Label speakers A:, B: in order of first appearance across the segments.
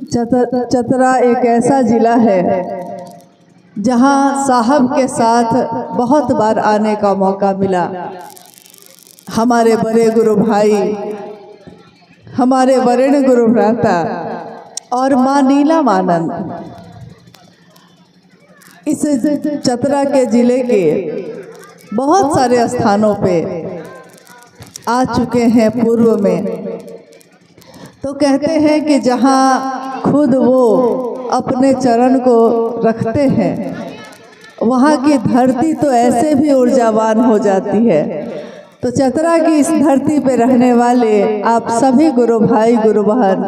A: चतरा एक ऐसा ज़िला है जहाँ साहब के साथ बहुत बार आने का मौका मिला। हमारे बड़े गुरु भाई, हमारे वरेण्य गुरु भ्राता और माँ नीलामानंद इस चतरा के ज़िले के बहुत सारे स्थानों पे आ चुके हैं पूर्व में। तो कहते हैं कि जहाँ खुद वो अपने चरण को रखते हैं वहाँ की धरती तो ऐसे भी ऊर्जावान हो जाती है। तो चतरा की इस धरती पे रहने वाले आप सभी गुरु भाई गुरु बहन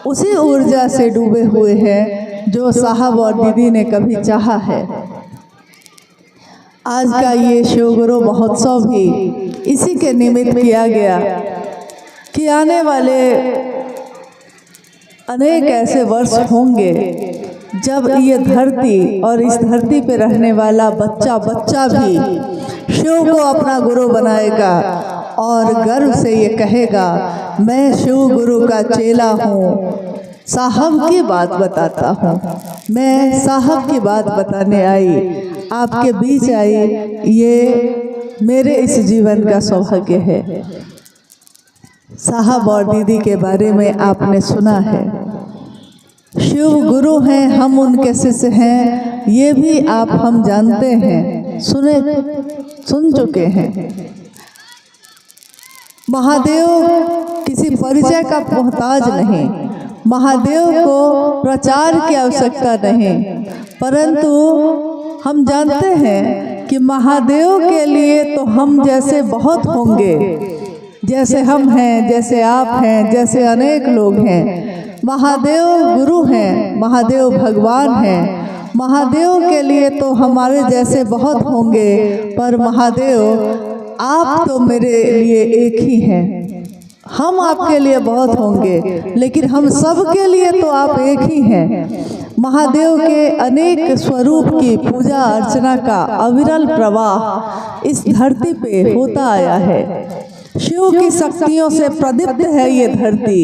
A: उसी ऊर्जा से डूबे हुए हैं जो साहब और दीदी ने कभी चाहा है। आज का ये शिव गुरु महोत्सव भी इसी के निमित्त किया गया कि आने वाले अनेक ऐसे वर्ष होंगे जब ये धरती और इस धरती पे रहने वाला बच्चा बच्चा भी शिव को अपना गुरु बनाएगा और गर्व से ये कहेगा मैं शिव गुरु का चेला हूँ, साहब की बात बताता हूँ, मैं साहब की बात बताने आई, आपके बीच आई, ये मेरे इस जीवन का सौभाग्य है। साहब और दीदी के बारे में आपने सुना है, शिव गुरु हैं, हम उनके शिष्य हैं, ये भी आप हम जानते हैं, सुन चुके हैं। महादेव किसी परिचय का मोहताज नहीं, महादेव को प्रचार की आवश्यकता नहीं, परंतु हम जानते हैं कि महादेव के लिए तो हम जैसे बहुत होंगे, जैसे हम हैं, जैसे आप हैं, जैसे अनेक लोग हैं। महादेव गुरु हैं, महादेव भगवान हैं, महादेव के लिए तो हमारे जैसे बहुत होंगे, पर महादेव आप तो मेरे लिए एक ही हैं। हम आपके लिए बहुत होंगे लेकिन हम सब के लिए तो आप एक ही हैं। महादेव के अनेक स्वरूप की पूजा अर्चना का अविरल प्रवाह इस धरती पे होता आया है। शिव की शक्तियों से प्रदीप्त है ये धरती,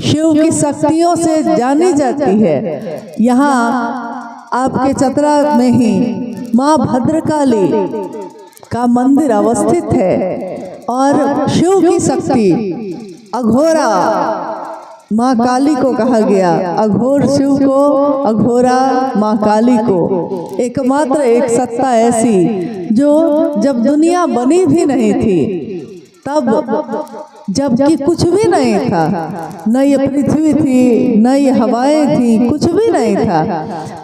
A: शिव की शक्तियों से जानी जाती है। यहाँ आपके चतरा में ही माँ भद्रकाली का मंदिर अवस्थित है और शिव की शक्ति अघोरा माँ काली को कहा गया। अघोर शिव को, अघोरा माँ काली को, एकमात्र एक सत्ता ऐसी जो जब दुनिया बनी भी नहीं थी, तब जबकि कुछ भी नहीं था, न ये पृथ्वी थी, न ये हवाएं थी, कुछ भी नहीं था,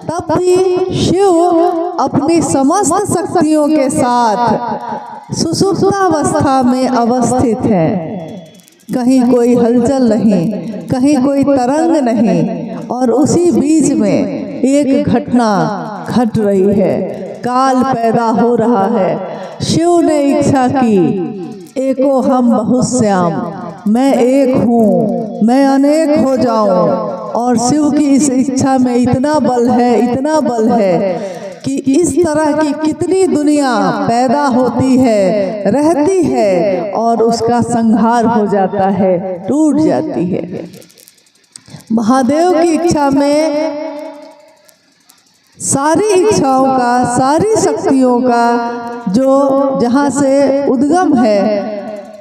A: तब भी शिव अपनी समस्त शक्तियों के साथ सुषुप्तावस्था में अवस्थित है। कहीं कोई हलचल नहीं, कहीं कोई तरंग नहीं, और उसी बीच में एक घटना घट रही है, काल पैदा हो रहा है। शिव ने इच्छा की, एको हम बहुत श्याम, मैं एक हूँ, मैं अनेक हो जाऊं। और शिव की इस इच्छा में इतना बल है, इतना बल है कि इस तरह की कितनी दुनिया पैदा होती है, रहती है और उसका संहार हो जाता है, टूट जाती है। महादेव की इच्छा में सारी इच्छाओं का, सारी शक्तियों का जो जहाँ से उद्गम है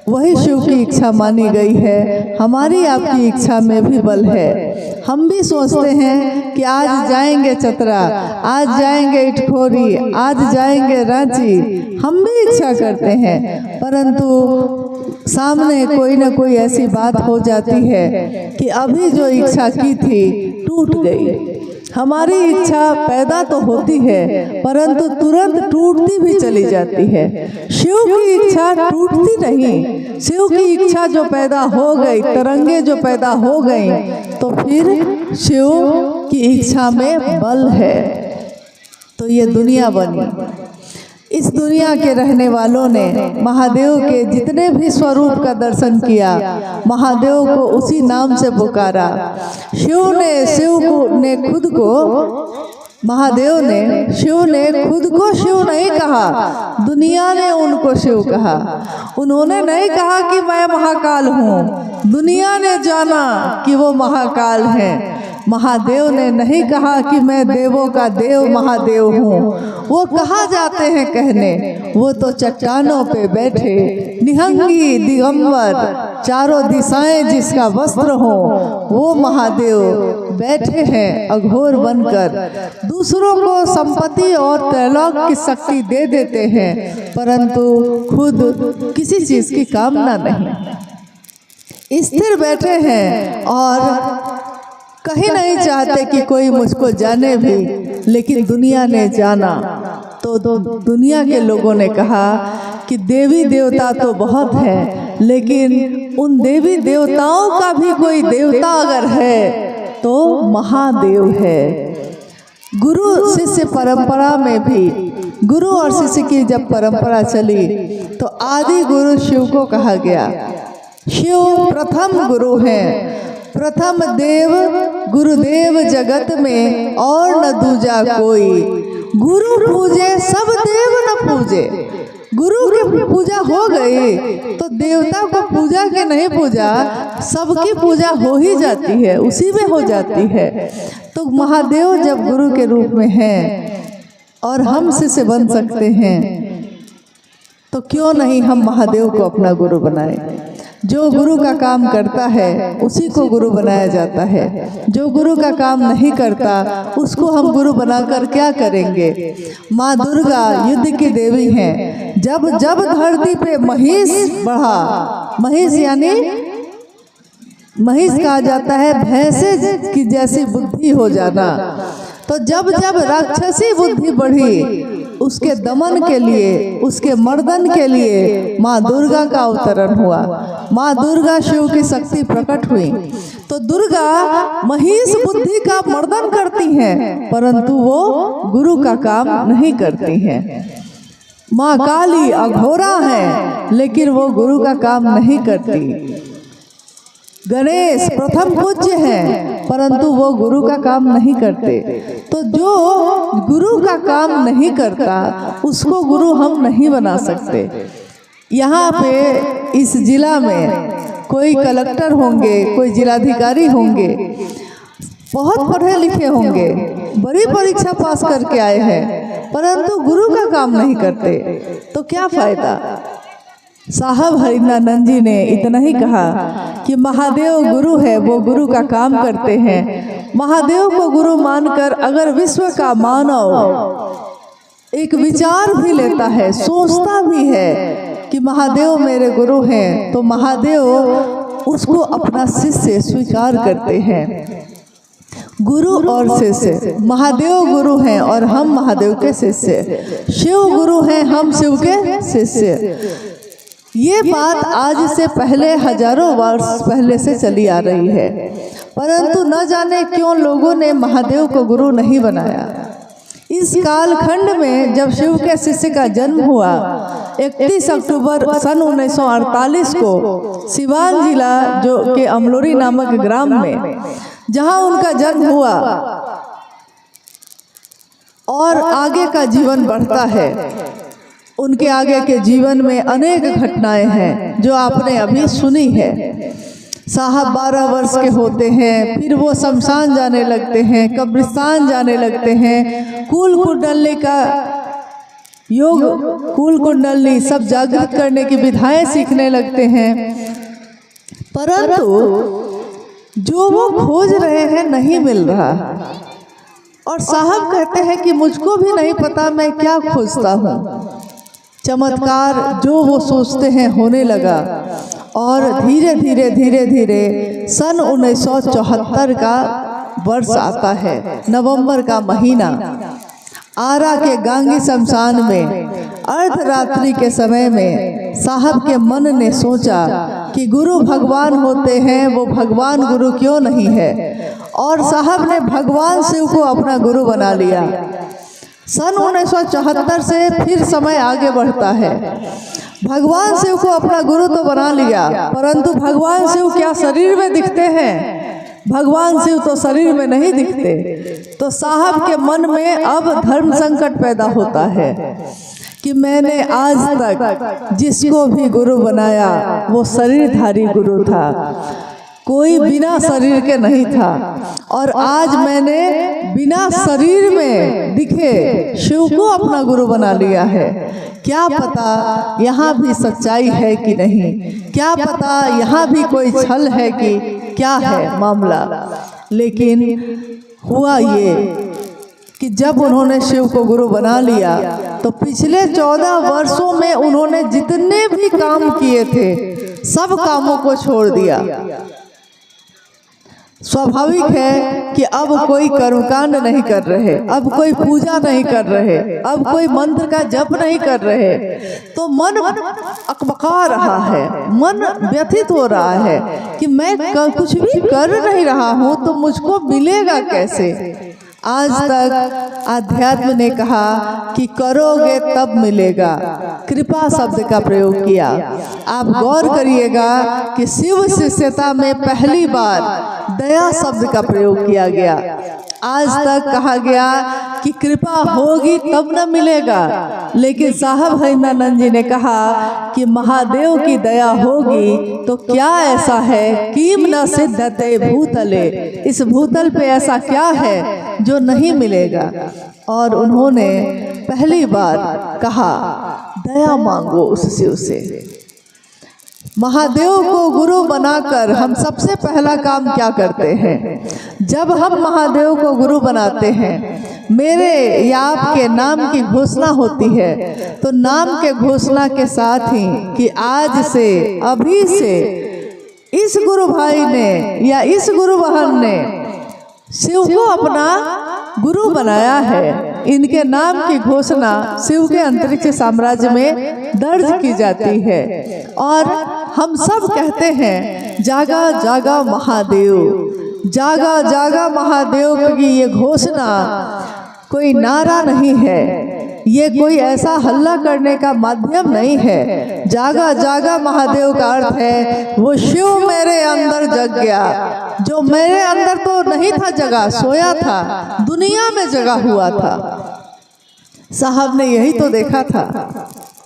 A: वही शिव की इच्छा मानी गई है। हमारी आपकी इच्छा में भी बल है। हम भी सोचते हैं कि आज जाएंगे चतरा, आज जाएंगे इटखोरी, आज जाएंगे रांची, हम भी इच्छा करते हैं, परंतु सामने कोई ना कोई ऐसी बात हो जाती है कि अभी जो इच्छा की थी टूट गई। हमारी इच्छा पैदा तो होती है परंतु तुरंत टूटती भी चली जाती है। शिव की इच्छा टूटती नहीं, शिव की इच्छा जो पैदा हो गई, तरंगे जो पैदा हो गई, तो फिर शिव की इच्छा में बल है, तो ये दुनिया बनी। इस दुनिया के रहने वालों ने महादेव के जितने भी स्वरूप का दर्शन किया, महादेव को उसी नाम से पुकारा। शिव ने खुद को, महादेव ने, शिव ने खुद को शिव नहीं कहा, दुनिया ने उनको शिव कहा। उन्होंने नहीं कहा कि मैं महाकाल हूँ, दुनिया ने जाना कि वो महाकाल हैं। महादेव ने नहीं कहा कि मैं देवों का देव महादेव हूँ। वो कहाँ जाते हैं कहने, वो तो चट्टानों पे बैठे निहंगी दिगंबर, चारों दिशाएं जिसका वस्त्र हो, वो महादेव बैठे हैं अघोर बनकर। दूसरों को संपत्ति और त्रैलोक की शक्ति दे देते हैं, परंतु खुद किसी चीज की कामना नहीं, स्थिर बैठे हैं और कहीं नहीं चाहते कि कोई मुझको जाने भी। लेकिन दुनिया ने जाना तो दुनिया के लोगों ने कहा कि देवी देवता तो बहुत है, लेकिन उन देवी देवताओं का भी कोई देवता अगर है तो महादेव है। गुरु शिष्य परंपरा में भी गुरु और शिष्य की जब परंपरा चली तो आदि गुरु शिव को कहा गया। शिव प्रथम गुरु हैं, प्रथम देव गुरुदेव जगत में और न दूजा कोई। गुरु पूजे सब देव न पूजे। गुरु की पूजा हो गई तो देवता को पूजा के नहीं पूजा, सबकी पूजा हो ही जाती है, उसी में हो जाती है। तो महादेव जब गुरु के रूप में हैं और हम शिष्य बन सकते हैं, तो क्यों नहीं हम महादेव को अपना गुरु बनाएं। जो गुरु का काम करता है उसी को गुरु बनाया जाता है। जो गुरु का काम नहीं करता उसको हम गुरु बनाकर क्या करेंगे। माँ दुर्गा युद्ध की देवी हैं। जब जब धरती पे महिष बढ़ा, महिष यानी महिष कहा जाता है भैंसे की जैसी बुद्धि हो जाना, तो जब जब राक्षसी बुद्धि बढ़ी उसके दमन के लिए, उसके मर्दन के लिए माँ दुर्गा का अवतरण हुआ। माँ दुर्गा शिव की शक्ति प्रकट हुई। तो दुर्गा महिष बुद्धि का मर्दन करती हैं, परंतु वो गुरु का काम नहीं करती हैं। माँ काली अघोरा है, लेकिन वो गुरु का काम नहीं करती। गणेश प्रथम पूज्य हैं, परंतु वो गुरु का काम नहीं करते। तो जो गुरु का काम नहीं करता उसको गुरु हम नहीं बना सकते। यहाँ पे इस जिला में कोई कलेक्टर होंगे, कोई जिलाधिकारी होंगे, बहुत पढ़े लिखे होंगे, बड़ी परीक्षा पास करके आए हैं, परंतु गुरु का काम नहीं करते, तो क्या फायदा। साहब हरिनानंद जी ने इतना ही कहा कि महादेव गुरु है, वो गुरु का काम करते हैं। महादेव को गुरु मानकर अगर विश्व का मानव एक विचार भी लेता है, सोचता भी है कि महादेव मेरे गुरु हैं, तो महादेव उसको अपना शिष्य स्वीकार करते हैं। गुरु और शिष्य, महादेव गुरु हैं और हम महादेव के शिष्य, शिव गुरु हैं, हम शिव के शिष्य। ये बात आज से पहले हजारों वर्ष पहले से चली आ रही है, परंतु न जाने क्यों लोगों ने महादेव को गुरु नहीं बनाया। इस कालखंड में जब शिव के शिष्य का जन्म हुआ 31 अक्टूबर सन 1948 को सिवान जिला जो के अमलोरी नामक ग्राम में, जहां उनका जन्म हुआ और आगे का जीवन बढ़ता है। उनके आगे के जीवन में अनेक घटनाएं हैं जो आपने अभी सुनी है। साहब 12 वर्ष के होते हैं, फिर वो शमशान जाने लगते हैं, कब्रिस्तान जाने लगते हैं, कुल कुंडली का योग, कुल कुंडली सब जागृत करने की विधाएं सीखने लगते हैं, परंतु जो वो खोज रहे हैं नहीं मिल रहा। और साहब कहते हैं कि मुझको भी नहीं पता मैं क्या खोजता हूँ। चमत्कार जो वो सोचते हैं होने लगा और धीरे धीरे धीरे धीरे सन 1974 का वर्ष आता है, नवंबर का महीना। आरा के गांगी शमशान में अर्धरात्रि के समय में साहब के मन ने सोचा कि गुरु भगवान होते हैं, वो भगवान गुरु क्यों नहीं है। और साहब ने भगवान शिव को अपना गुरु बना लिया। सन 1974 से फिर समय आगे बढ़ता है। भगवान शिव को अपना गुरु तो बना लिया, परंतु भगवान शिव क्या शरीर में दिखते हैं? भगवान शिव तो शरीर में नहीं दिखते। तो साहब के मन में अब धर्म संकट पैदा होता है कि मैंने आज तक जिसको भी गुरु बनाया वो शरीरधारी गुरु था। कोई बिना शरीर के नहीं था, और आज मैंने बिना शरीर में दिखे शिव को अपना गुरु बना लिया है। क्या पता यहाँ भी सच्चाई है कि नहीं, क्या पता यहाँ भी कोई छल है कि क्या है मामला। लेकिन हुआ ये कि जब उन्होंने शिव को गुरु बना लिया तो पिछले 14 वर्षों में उन्होंने जितने भी काम किए थे सब कामों को छोड़ दिया। स्वाभाविक है कि अब कोई कर्मकांड नहीं कर रहे, अब कोई पूजा नहीं कर रहे, अब कोई मंत्र का जप नहीं कर रहे, तो मन अकबका रहा है, मन व्यथित हो रहा है कि मैं कुछ भी कर नहीं रहा हूँ तो मुझको मिलेगा कैसे। आज तक अध्यात्म ने कहा कि करोगे तब मिलेगा, कृपा शब्द का प्रयोग किया। आप गौर करिएगा कि शिव शिष्यता में पहली बार दया शब्द का प्रयोग किया गया। आज तक कहा गया कि कृपा होगी तब न मिलेगा, लेकिन साहब हरिंद्रानंद जी ने कहा कि महादेव की दया होगी तो क्या ऐसा है किम न सिद्धते भूतले, इस भूतल पे ऐसा क्या है जो नहीं मिलेगा। और उन्होंने पहली बार कहा दया मांगो उस शिव से। महादेव को गुरु बनाकर हम सबसे पहला काम क्या करते हैं? जब हम महादेव को गुरु बनाते हैं, मेरे या आपके नाम की घोषणा होती है, तो नाम के घोषणा के साथ ही कि आज से, अभी से इस गुरु भाई ने या इस गुरु बहन ने शिव को अपना गुरु बनाया है, इनके नाम की घोषणा शिव के अंतरिक्ष साम्राज्य में दर्ज की जाती है। और हम सब कहते हैं जागा जागा महादेव, जागा जागा महादेव की ये घोषणा कोई नारा नहीं है, ये कोई ऐसा हल्ला करने का माध्यम नहीं है। जागा जागा महादेव का अर्थ है वो शिव मेरे अंदर जग गया, जो मेरे अंदर तो नहीं था जगा, सोया था, दुनिया में जगा हुआ था। साहब ने यही तो देखा था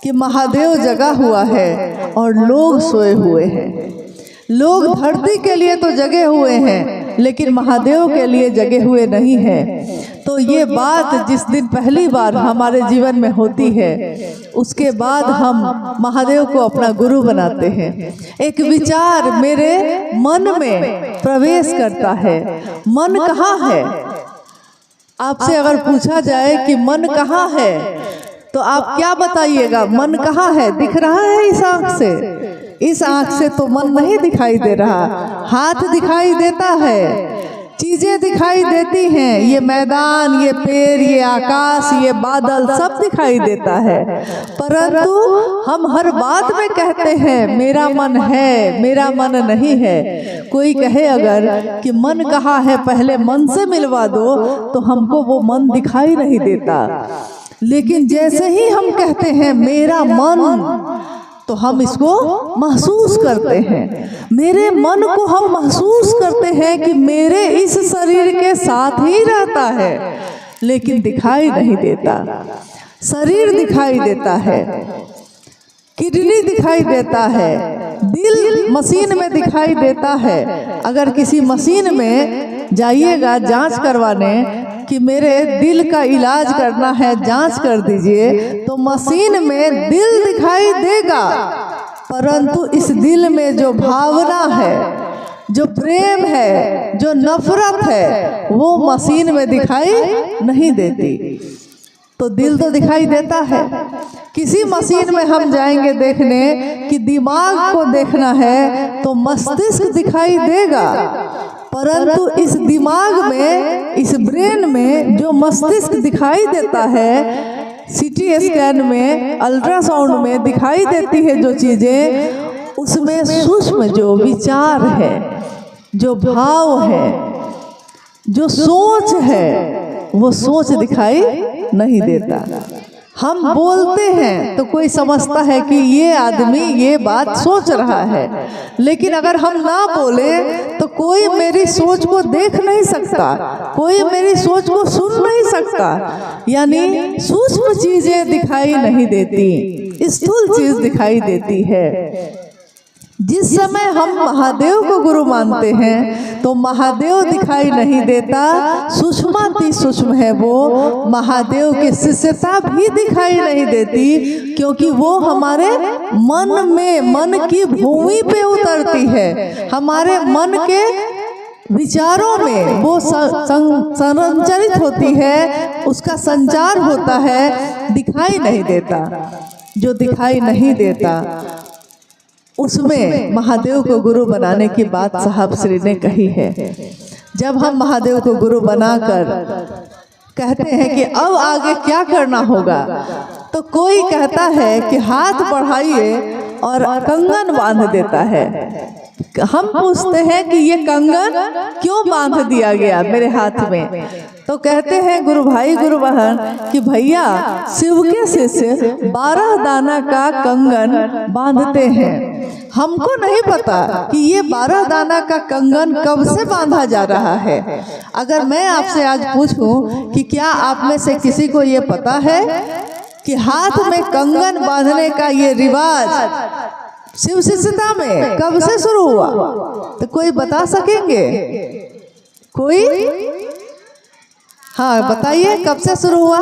A: कि महादेव जगा हुआ है और लोग सोए हुए हैं। लोग धरती के लिए तो जगे हुए हैं, लेकिन महादेव के लिए जगे हुए नहीं हैं। तो ये बात जिस दिन पहली बार हमारे जीवन में होती है, उसके बाद हम महादेव को अपना गुरु बनाते हैं। एक विचार मेरे मन में प्रवेश करता है। मन कहाँ है? आपसे अगर पूछा जाए कि मन कहाँ है, तो आप क्या बताइएगा? मन कहाँ है? दिख रहा है इस आँख से? इस आँख से तो मन नहीं दिखाई दे रहा। हाथ दिखाई देता है, चीजें दिखाई देती हैं, ये मैदान, ये पेड़, ये आकाश, ये बादल सब दिखाई देता है, परंतु हम हर बात में कहते हैं मेरा मन है, मेरा मन नहीं है। कोई कहे अगर कि मन कहाँ है, पहले मन से मिलवा दो, तो हमको वो मन दिखाई नहीं देता। लेकिन जैसे ही हम कहते हैं मेरा मन, तो हम इसको महसूस करते हैं। मेरे मन को हम महसूस करते हैं कि मेरे इस शरीर के साथ ही रहता है, लेकिन दिखाई नहीं देता। शरीर दिखाई देता है, किडनी दिखाई देता है, दिल मशीन में दिखाई देता है। अगर किसी मशीन में जाइएगा जांच करवाने कि मेरे दिल का इलाज करना है, जांच कर दीजिए, तो मशीन में दिल दिखाई देगा, परंतु इस दिल में जो भावना है, जो प्रेम है, जो नफरत है, वो मशीन में दिखाई नहीं देती। तो दिल तो दिखाई देता है। किसी मशीन में हम जाएंगे देखने कि दिमाग को देखना है, तो मस्तिष्क दिखाई देगा, परंतु इस दिमाग में, इस ब्रेन में जो मस्तिष्क दिखाई देता है, सीटी स्कैन में, अल्ट्रासाउंड में दिखाई देती है जो चीजें, उसमें सूक्ष्म जो विचार है, जो भाव है, जो सोच है, वो सोच दिखाई नहीं देता। हम बोलते हैं तो कोई समझता है कि ये आदमी ये बात सोच रहा है, लेकिन अगर हम ना बोले तो कोई मेरी सोच को देख नहीं सकता, कोई मेरी सोच को सुन नहीं सकता। यानी सूक्ष्म चीजें दिखाई नहीं देती, स्थूल चीज दिखाई देती है। जिस समय हम महादेव को गुरु मानते हैं तो महादेव दिखाई नहीं देता, सूक्ष्माति सूक्ष्म है वो, महादेव की शिष्यता भी दिखाई नहीं देती, क्योंकि वो हमारे मन में, मन की भूमि पे उतरती है, हमारे मन के विचारों में वो संरचित होती है, उसका संचार होता है, दिखाई नहीं देता। जो दिखाई नहीं देता उसमें महादेव को गुरु बनाने की बात साहब श्री ने कही है। जब हम महादेव को गुरु बनाकर कहते हैं कि अब आगे क्या करना होगा, तो कोई कहता है कि हाथ बढ़ाइए और कंगन बांध देता है। हम पूछते हैं कि ये कंगन क्यों बांध दिया गया मेरे हाथ में, तो कहते हैं गुरु भाई गुरु बहन कि भैया शिव के शिष्य 12 दाना का कंगन बांधते हैं। हमको नहीं पता कि ये 12 दाना का कंगन कब से बांधा जा रहा है। अगर मैं आपसे आज पूछूं कि क्या आप में से किसी को ये पता है कि हाथ में कंगन बांधने का ये रिवाज शिव शिष्यता में कब से शुरू हुआ, तो कोई बता सकेंगे? कोई? हाँ बताइए, कब से शुरू हुआ?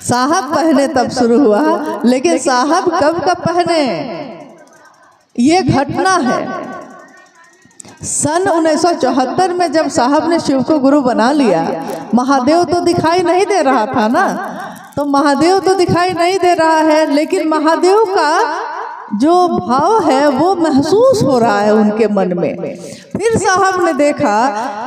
A: साहब पहने तब शुरू हुआ, लेकिन साहब कब पहने ये घटना है। सन 1974 में जब साहब ने शिव को गुरु बना लिया, महादेव तो दिखाई नहीं दे रहा था ना, तो महादेव तो दिखाई नहीं दे रहा है, लेकिन महादेव का जो भाव है वो महसूस हो रहा है उनके मन में। फिर साहब ने देखा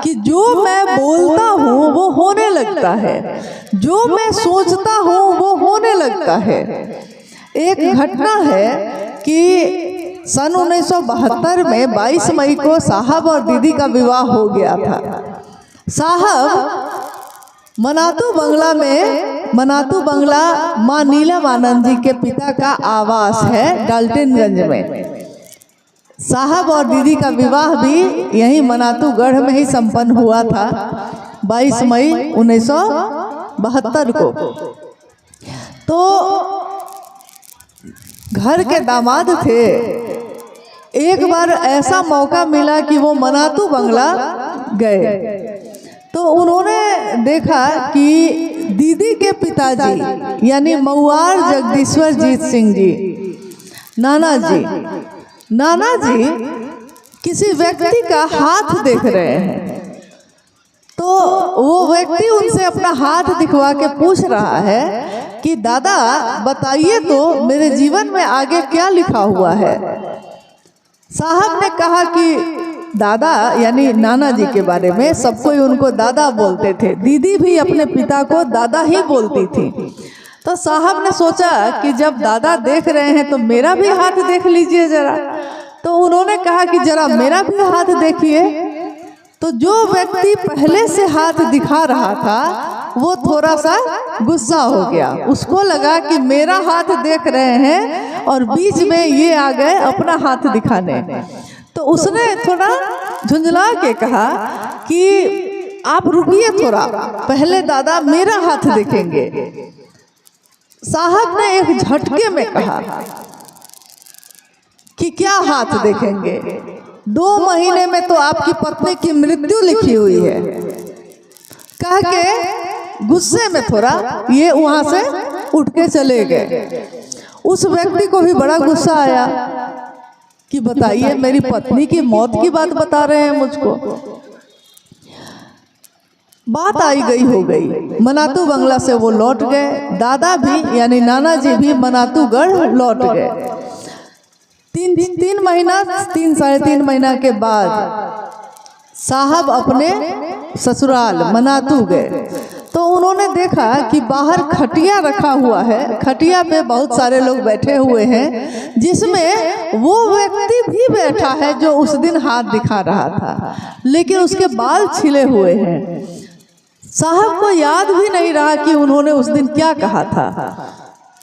A: कि जो मैं बोलता हूँ वो होने लगता है, जो मैं सोचता हूँ वो होने लगता है। एक घटना है कि सन 1972 में 22 मई को साहब और दीदी का विवाह हो गया था। साहब मनातू बंगला में, मनातू बंगला माँ नीलम आनंद जी के पिता का आवास है डाल्टनगंज में। साहब और दीदी का विवाह भी यहीं मनातू गढ़ में ही संपन्न हुआ था 22 मई 1972 को। तो घर के दामाद थे। एक बार ऐसा मौका मिला कि वो मनातू बंगला गए, तो उन्होंने देखा कि दीदी के पिताजी यानी मऊआर जगदीश्वर जीत सिंह जी, नाना जी किसी व्यक्ति का हाथ देख रहे हैं। तो वो व्यक्ति उनसे अपना हाथ दिखवा के पूछ रहा है कि दादा बताइए तो मेरे जीवन में आगे क्या लिखा हुआ है। साहब ने कहा कि दादा यानी नाना जी के बारे में सब कोई उनको दादा बोलते थे, दीदी भी अपने पिता को दादा ही बोलती थी। तो साहब ने सोचा कि जब दादा देख रहे हैं तो मेरा भी हाथ देख लीजिए जरा। तो उन्होंने कहा कि जरा मेरा भी हाथ देखिए। तो जो व्यक्ति पहले से हाथ दिखा रहा था वो थोड़ा सा गुस्सा हो गया, उसको लगा कि मेरा हाथ देख रहे हैं और बीच में ये आ गए अपना हाथ दिखाने। तो उसने थोड़ा झुंझला के कहा कि आप रुकिए थोड़ा, पहले दादा मेरा हाथ देखेंगे। साहब ने एक झटके में कहा कि क्या हाथ देखेंगे, 2 महीने में तो आपकी पत्नी की मृत्यु लिखी हुई है। कह के गुस्से में थोड़ा ये वहां से उठ के चले गए। उस व्यक्ति को भी बड़ा गुस्सा आया कि बताइए मेरी पत्नी की मौत की बात बता रहे हैं मुझको। बात आई गई हो गई, मनातू बंगला से वो लौट गए, दादा भी यानी नाना जी भी मनातू गढ़ लौट गए। 3 महीना 3-3.5 महीना के बाद साहब अपने ससुराल मनातू गए। तो उन्होंने देखा कि बाहर खटिया रखा हुआ है, खटिया पे बहुत सारे लोग बैठे हुए हैं, जिसमें वो व्यक्ति भी बैठा है जो उस दिन हाथ दिखा रहा था, लेकिन उसके बाल छिले हुए हैं। साहब को याद भी नहीं रहा कि उन्होंने उस दिन क्या कहा था।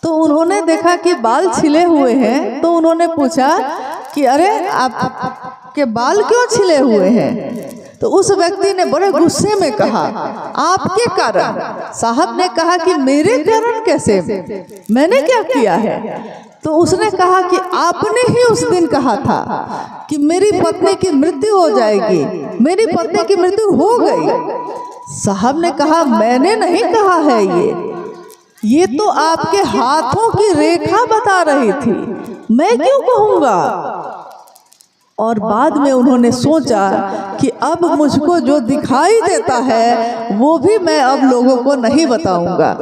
A: तो उन्होंने देखा कि बाल छिले हुए हैं, तो उन्होंने पूछा कि अरे आपके बाल क्यों छिले हुए हैं। तो उस व्यक्ति ने बड़े गुस्से में कहा आपके कारण। साहब ने कहा कि मेरे कारण कैसे, मैंने क्या किया है। तो उसने कहा कि आपने ही उस दिन कहा था कि मेरी पत्नी की मृत्यु हो जाएगी, मेरी पत्नी की मृत्यु हो गई। साहब ने कहा मैंने नहीं कहा है, ये तो आपके हाथों की रेखा बता रही थी, मैं क्यों कहूँगा। और बाद में उन्होंने सोचा कि अब मुझको जो दिखाई देता है वो भी मैं अब लोगों को नहीं बताऊंगा,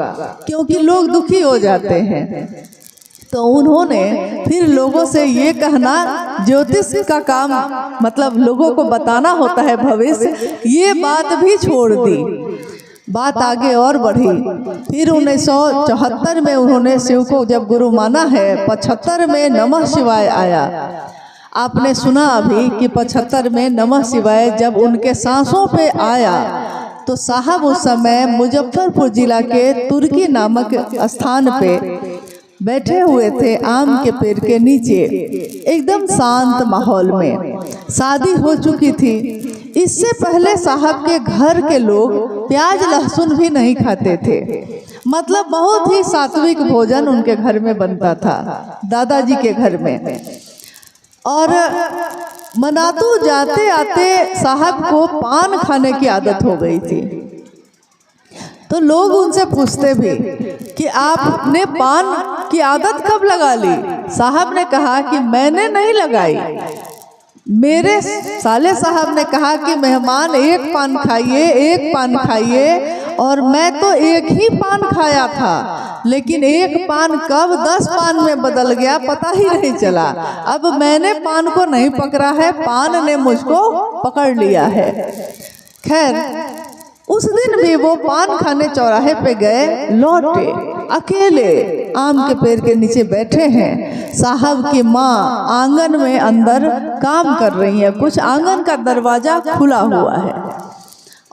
A: क्योंकि लोग दुखी हो जाते हैं। तो उन्होंने फिर लोगों से ये कहना, ज्योतिष का काम मतलब लोगों को बताना होता है भविष्य, ये बात भी छोड़ दी। बात आगे और बढ़ी। फिर 1974 में उन्होंने शिव को जब गुरु माना है, 75 में नमः शिवाय आया। आपने सुना अभी कि 75 में नमः शिवाय जब उनके सांसों पे आया तो साहब उस समय मुजफ्फरपुर जिला के तुर्की नामक स्थान पे बैठे हुए थे, आम के पेड़ के नीचे, एकदम शांत माहौल में। शादी हो चुकी थी। इससे पहले साहब के घर के लोग प्याज लहसुन भी नहीं खाते थे, मतलब बहुत ही सात्विक भोजन उनके घर में बनता था, दादाजी के घर में। और मनातू जाते आते साहब को पान खाने की आदत हो गई थी। तो लोग उनसे पूछते भी कि आपने पान की आदत कब लगा ली। साहब ने कहा कि मैंने नहीं लगाई, मेरे साले साहब ने कहा कि मेहमान एक पान खाइए, एक पान खाइए, और मैं तो एक ही पान खाया था, लेकिन एक पान कब 10 पान में बदल गया पता ही नहीं चला। अब मैंने पान को नहीं पकड़ा है, पान ने मुझको पकड़ लिया है। खैर उस दिन भी वो पान खाने चौराहे पे गए, लौटे अकेले आम के पेड़ के नीचे बैठे हैं। साहब की माँ आंगन में अंदर काम कर रही है, कुछ आंगन का दरवाजा खुला हुआ है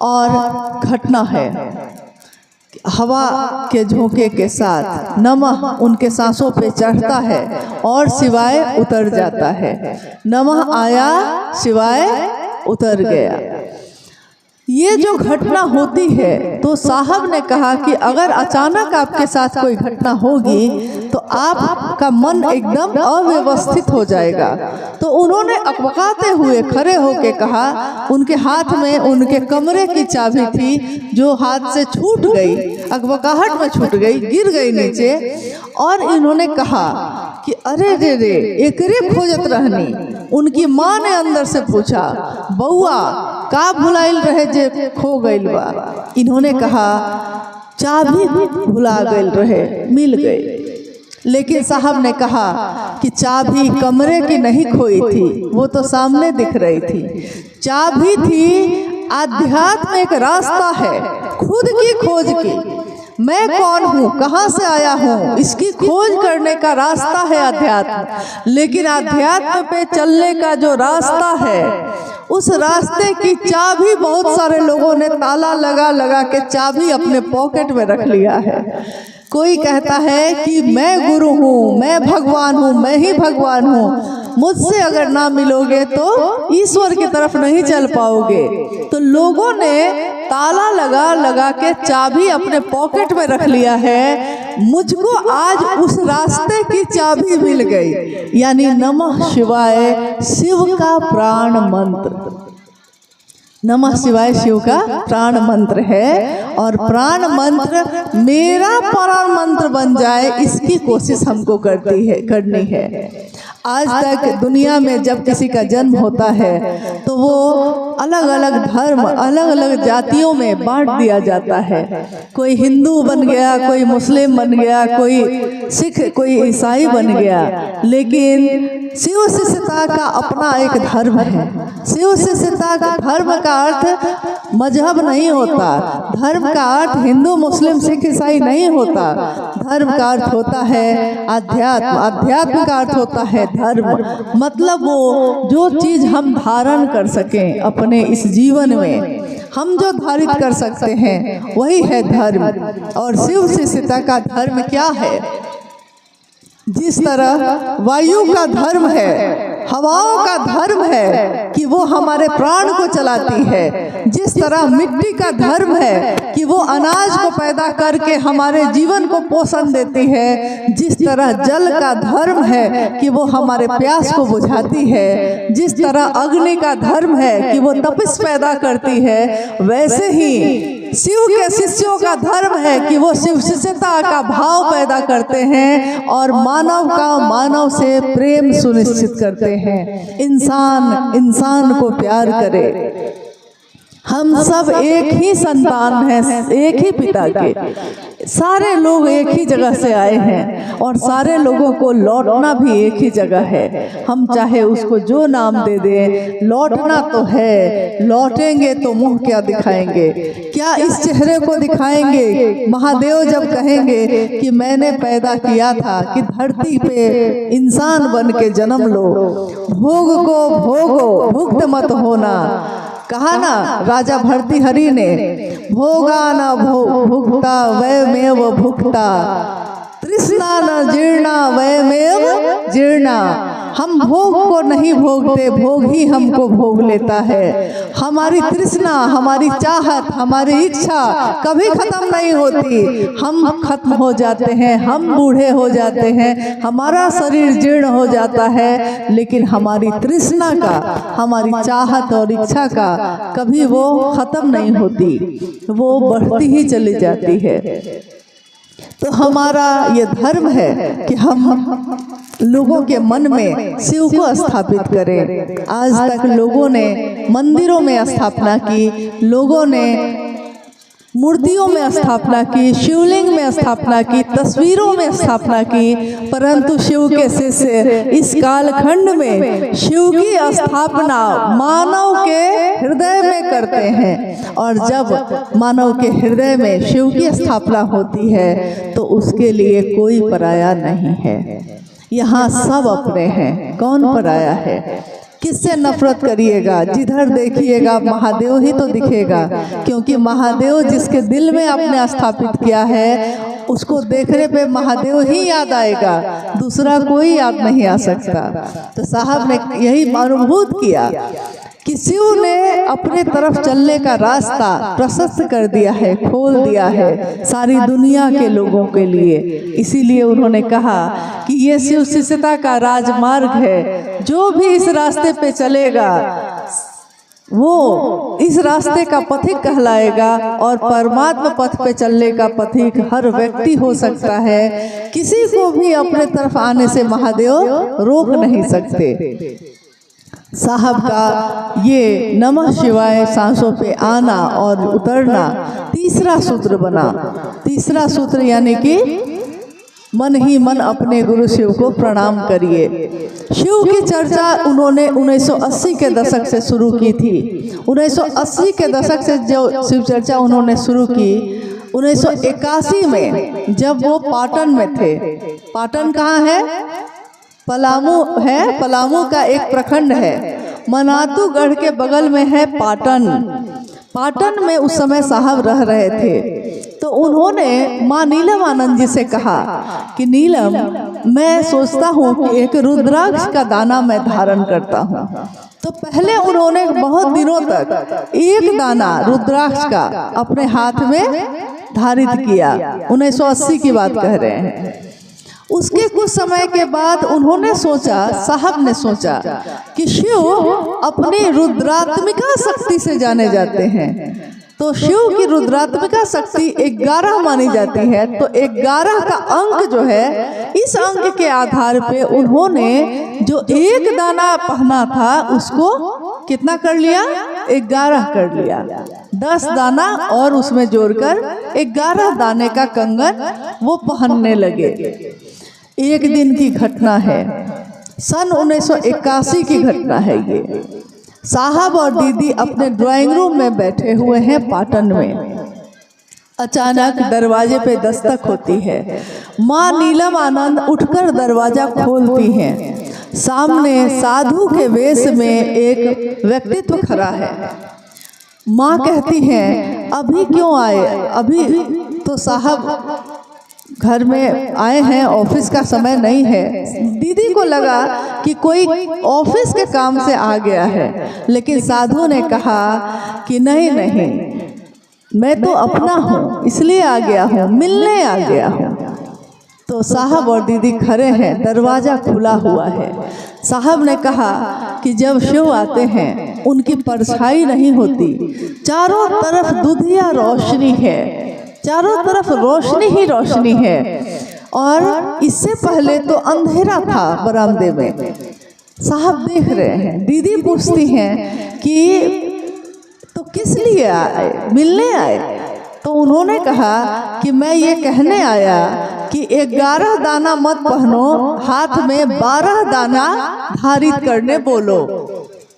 A: और घटना है, हवा के झोंके के साथ नमः उनके सांसों पे चढ़ता है और शिवाय उतर जाता है। नमः आया, शिवाय उतर गया। ये जो घटना होती है तो साहब ने कहा कि अगर अचानक आपके साथ कोई घटना होगी तो आपका मन एकदम अव्यवस्थित हो जाएगा। तो उन्होंने अकबकाते हुए खड़े होके कहा, उनके हाथ में उनके कमरे की चाबी थी जो हाथ से छूट गई, अकबकाहट में छूट गई, गिर गई नीचे। और इन्होंने कहा कि अरे रे रे एकरे खोजत रहनी। उनकी माँ ने अंदर से पूछा, बउआ का भुलाइल रहे जे खो गइल बा। इन्होंने कहा चाबी भुला गइल रहे, मिल गई। लेकिन साहब ने कहा कि चाबी कमरे की नहीं खोई थी, वो तो सामने दिख रही थी। चाबी थी आध्यात्म, एक रास्ता है खुद की खोज की। मैं कौन हूँ, कहाँ से आया हूँ, इसकी खोज करने का रास्ता है अध्यात्म। लेकिन अध्यात्म पे चलने का जो रास्ता है, उस रास्ते की चाबी बहुत सारे लोगों ने ताला लगा लगा के चाबी अपने पॉकेट में रख लिया है। कोई कहता है कि मैं गुरु हूँ, मैं भगवान हूँ, मैं ही भगवान हूँ, मुझसे अगर ना मिलोगे तो ईश्वर की तरफ नहीं चल पाओगे। तो लोगों ने ताला लगा लगा के चाबी अपने पॉकेट में रख लिया है। मुझको आज उस रास्ते की चाबी मिल गई, यानी नमः शिवाय शिव का प्राण मंत्र। नमः शिवाय शिव का प्राण मंत्र है, और प्राण मंत्र मेरा प्राण मंत्र बन जाए, इसकी कोशिश हमको करनी है। आज तक दुनिया में जब किसी का जन्म होता है तो वो अलग अलग धर्म, अलग अलग जातियों में बांट दिया जाता है। कोई हिंदू बन गया, कोई मुस्लिम बन गया, कोई सिख, कोई ईसाई बन गया। लेकिन शिव शिष्यता का अपना एक धर्म है। शिव शिष्यता का धर्म का अर्थ मजहब नहीं होता, धर्म का अर्थ हिंदू मुस्लिम सिख ईसाई नहीं होता। धर्म का अर्थ होता है अध्यात्म, अध्यात्म का अर्थ होता है धर्म। मतलब वो जो चीज हम धारण कर सकें अपने इस जीवन में, हम जो धारित कर सकते हैं वही है धर्म। और शिव शिष्यता का धर्म क्या है? जिस तरह वायु का धर्म है हवाओं का धर्म है कि वो हमारे प्राण को चलाती है, जिस तरह मिट्टी का धर्म है कि वो अनाज को पैदा करके हमारे जीवन को पोषण देती है, जिस तरह जल का धर्म है कि वो हमारे प्यास को बुझाती है, जिस तरह अग्नि का धर्म है कि वो तपिश पैदा करती है, वैसे ही शिव के शिष्यों का धर्म है कि वो शिव शिष्यता का भाव पैदा करते हैं और मानव का मानव से प्रेम सुनिश्चित करते हैं। इंसान इंसान को प्यार करे। हम सब एक ही संतान हैं, एक ही पिता के। सारे लोग एक ही जगह से आए हैं और सारे लोगों को लौटना भी एक ही जगह है। हम चाहे उसको जो नाम दे दें, लौटना तो है। लौटेंगे तो मुंह क्या दिखाएंगे, क्या इस चेहरे को दिखाएंगे? महादेव जब कहेंगे कि मैंने पैदा किया था कि धरती पे इंसान बन के जन्म लो, भोग को भोगो, भुक्त मत होना। कहा ना राजा भर्तृहरि ने, भोगा न भुक्ता वयमेव भुक्ता, तृष्णा न जीर्णा वयमेव जीर्णा। हम भोग को नहीं भोगते, भोग ही हमको भोग लेता है। हमारी तृष्णा, हमारी चाहत, हमारी इच्छा कभी खत्म नहीं होती। हम खत्म हो जाते हैं, हम बूढ़े हो जाते हैं, हमारा शरीर जीर्ण हो जाता है, लेकिन हमारी तृष्णा का, हमारी चाहत और इच्छा का कभी वो खत्म नहीं होती, वो बढ़ती ही चली जाती है। तो हमारा ये धर्म है कि हम लोगों के मन में शिव को स्थापित करें। आज तक लोगों ने मंदिरों में स्थापना की, लोगों ने मूर्तियों में स्थापना की, शिवलिंग में स्थापना की, तस्वीरों में स्थापना की, परंतु शिव के शिष्य इस कालखंड में शिव की स्थापना मानव के हृदय में करते हैं। और जब मानव के हृदय में शिव की स्थापना होती है तो उसके लिए कोई पराया नहीं है। यहाँ सब अपने हैं, कौन पराया है? किससे नफरत करिएगा? जिधर देखिएगा महादेव ही तो दिखेगा, क्योंकि महादेव जिसके दिल में आपने स्थापित किया है उसको देखने पे महादेव ही याद आएगा, दूसरा कोई याद नहीं आ सकता। तो साहब ने यही अनुभूत किया कि शिव ने अपने तरफ चलने का रास्ता प्रशस्त कर दिया है, खोल दिया है सारी दुनिया के लोगों के लिए। इसीलिए उन्होंने कहा कि ये शिव शिष्यता का राजमार्ग है, जो भी इस रास्ते पे चलेगा वो इस रास्ते का पथिक कहलाएगा। और परमात्मा पथ पे चलने का पथिक हर व्यक्ति हो सकता है, किसी को भी अपने तरफ आने से महादेव रोक नहीं सकते। साहब का ये नमः शिवाय सांसों पे आना और उतरना तीसरा सूत्र बना। तीसरा सूत्र यानी कि मन ही मन अपने गुरु शिव को प्रणाम करिए। शिव की चर्चा उन्होंने 1980 के दशक से शुरू की थी। 1980 के दशक से जो शिव चर्चा उन्होंने शुरू की, 1981 में जब वो पाटन में थे। पाटन कहाँ है? पलामू है, पलामू का एक प्रखंड है। मनातूगढ़ के बगल में है पाटन। पाटन में उस समय साहब रह रहे थे। तो उन्होंने माँ नीलम आनंद जी से कहा कि नीलम, मैं सोचता हूँ कि एक रुद्राक्ष का दाना मैं धारण करता हूँ। तो पहले उन्होंने बहुत दिनों तक एक दाना रुद्राक्ष का अपने हाथ में धारित किया। 1980 की बात कह रहे हैं। उसके कुछ समय के बाद उन्होंने सोचा, साहब ने सोचा कि शिव अपनी रुद्रात्मिका शक्ति से जाने जाते हैं। तो शिव की रुद्रात्मिका शक्ति 11 मानी जाती है। तो 11 का अंक जो है, इस अंक के आधार पे उन्होंने जो एक दाना पहना था उसको कितना कर लिया? 11 कर लिया। 10 दाना और उसमें जोड़कर 11 दाने का कंगन वो पहनने लगे। एक दिन की घटना है, सन 1981 की घटना है ये। साहब और दीदी अपने ड्राइंग रूम में बैठे हुए हैं पाटन में। अचानक दरवाजे पे दस्तक होती है। माँ नीलम आनंद उठकर दरवाजा खोलती हैं। सामने साधु के वेश में एक व्यक्तित्व खड़ा है। माँ कहती हैं, अभी क्यों आए? अभी तो साहब घर में आए हैं, ऑफिस का समय नहीं है। दीदी को लगा कि कोई ऑफिस के काम से आ गया है, लेकिन साधु ने कहा कि नहीं नहीं, मैं तो अपना हूँ, इसलिए आ गया हूँ, मिलने आ गया हूँ। तो साहब और दीदी खड़े हैं, दरवाज़ा खुला हुआ है। साहब ने कहा कि जब शिव आते हैं उनकी परछाई नहीं होती, चारों तरफ दुधिया रोशनी है, चारों तरफ रोशनी ही रोशनी है। और इससे पहले तो अंधेरा था बरामदे में। साहब देख रहे हैं। दीदी पूछती हैं कि तो किस लिए आए, मिलने आए? तो उन्होंने कहा कि मैं ये कहने आया कि 11 दाना मत पहनो, हाथ में 12 दाना धारित करने बोलो।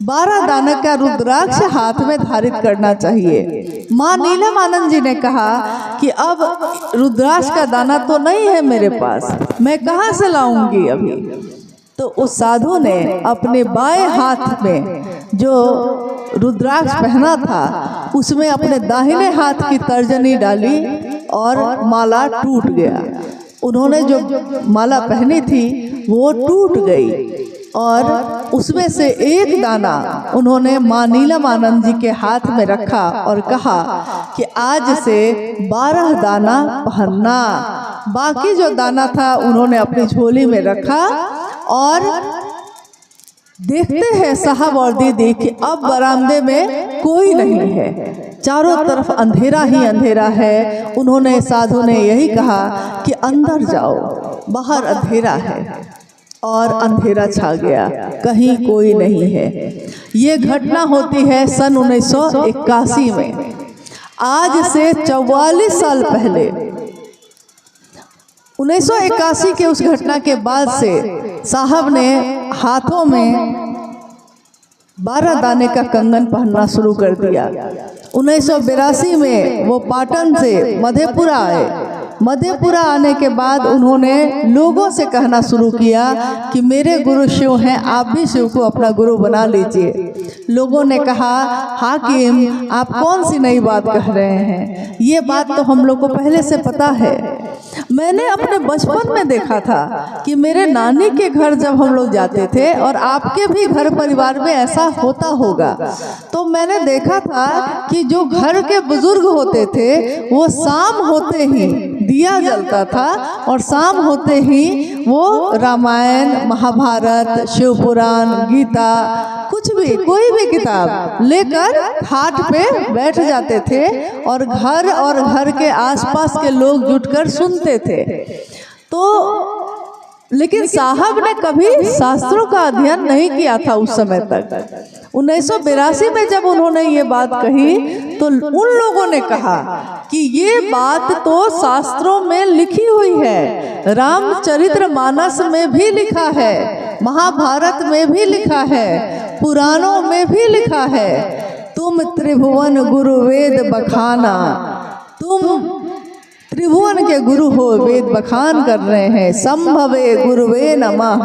A: 12 दाना का रुद्राक्ष हाथ में धारित करना चाहिए। माँ नीलमानंद जी ने कहा कि अब रुद्राक्ष का दाना तो नहीं है मेरे पास, मैं कहाँ से लाऊंगी अभी? तो उस साधु ने अपने बाएं हाथ में जो रुद्राक्ष पहना था उसमें अपने दाहिने हाथ की तर्जनी डाली और माला टूट गया। उन्होंने जो माला पहनी थी वो टूट गई और उसमें से एक दाना उन्होंने माँ नीलमानंद जी के हाथ में रखा और कहा कि आज से 12 दाना पहनना। बाकी जो दाना था उन्होंने अपनी झोली में रखा। और देखते हैं साहब और दीदी कि अब बरामदे में कोई नहीं है, चारों तरफ अंधेरा ही अंधेरा है। उन्होंने, साधु ने यही कहा कि अंदर जाओ, बाहर अंधेरा है। और अंधेरा छा गया, कहीं कोई नहीं है। ये घटना होती है सन 1981 में, आज से 44 साल पहले। 1981 के उस घटना के बाद से साहब ने हाथों में 12 दाने का कंगन पहनना शुरू कर दिया। 1982 में वो पाटन से मधेपुरा आए। मधेपुरा आने के बाद उन्होंने लोगों से कहना शुरू किया कि मेरे गुरु शिव हैं, आप भी शिव को अपना गुरु बना लीजिए। लोगों ने कहा, हाकिम आप कौन सी नई बात कह रहे हैं, ये बात तो हम लोग को पहले से पता है। मैंने अपने बचपन में देखा था कि मेरे नानी के घर जब हम लोग जाते थे और आपके भी घर परिवार में ऐसा होता होगा, तो मैंने देखा था कि जो घर के बुजुर्ग होते थे वो शाम होते ही दिया जलता था और शाम होते ही वो रामायण, महाभारत, शिव पुराण, गीता, कुछ भी, कोई भी किताब लेकर घाट पे बैठ जाते थे और घर के आसपास के लोग जुटकर सुनते थे। तो लेकिन साहब ने कभी शास्त्रों का अध्ययन नहीं किया था उस समय तक। 1982 में जब उन्होंने ये बात कही तो उन लोगों ने कहा कि ये बात तो शास्त्रों में लिखी हुई है, रामचरितमानस में भी लिखा है, महाभारत में भी लिखा है, पुराणों में भी लिखा है, तुम त्रिभुवन गुरु वेद बखाना, तुम त्रिभुवन के गुरु हो, वेद बखान कर रहे हैं। संभवे गुरुवे नमः,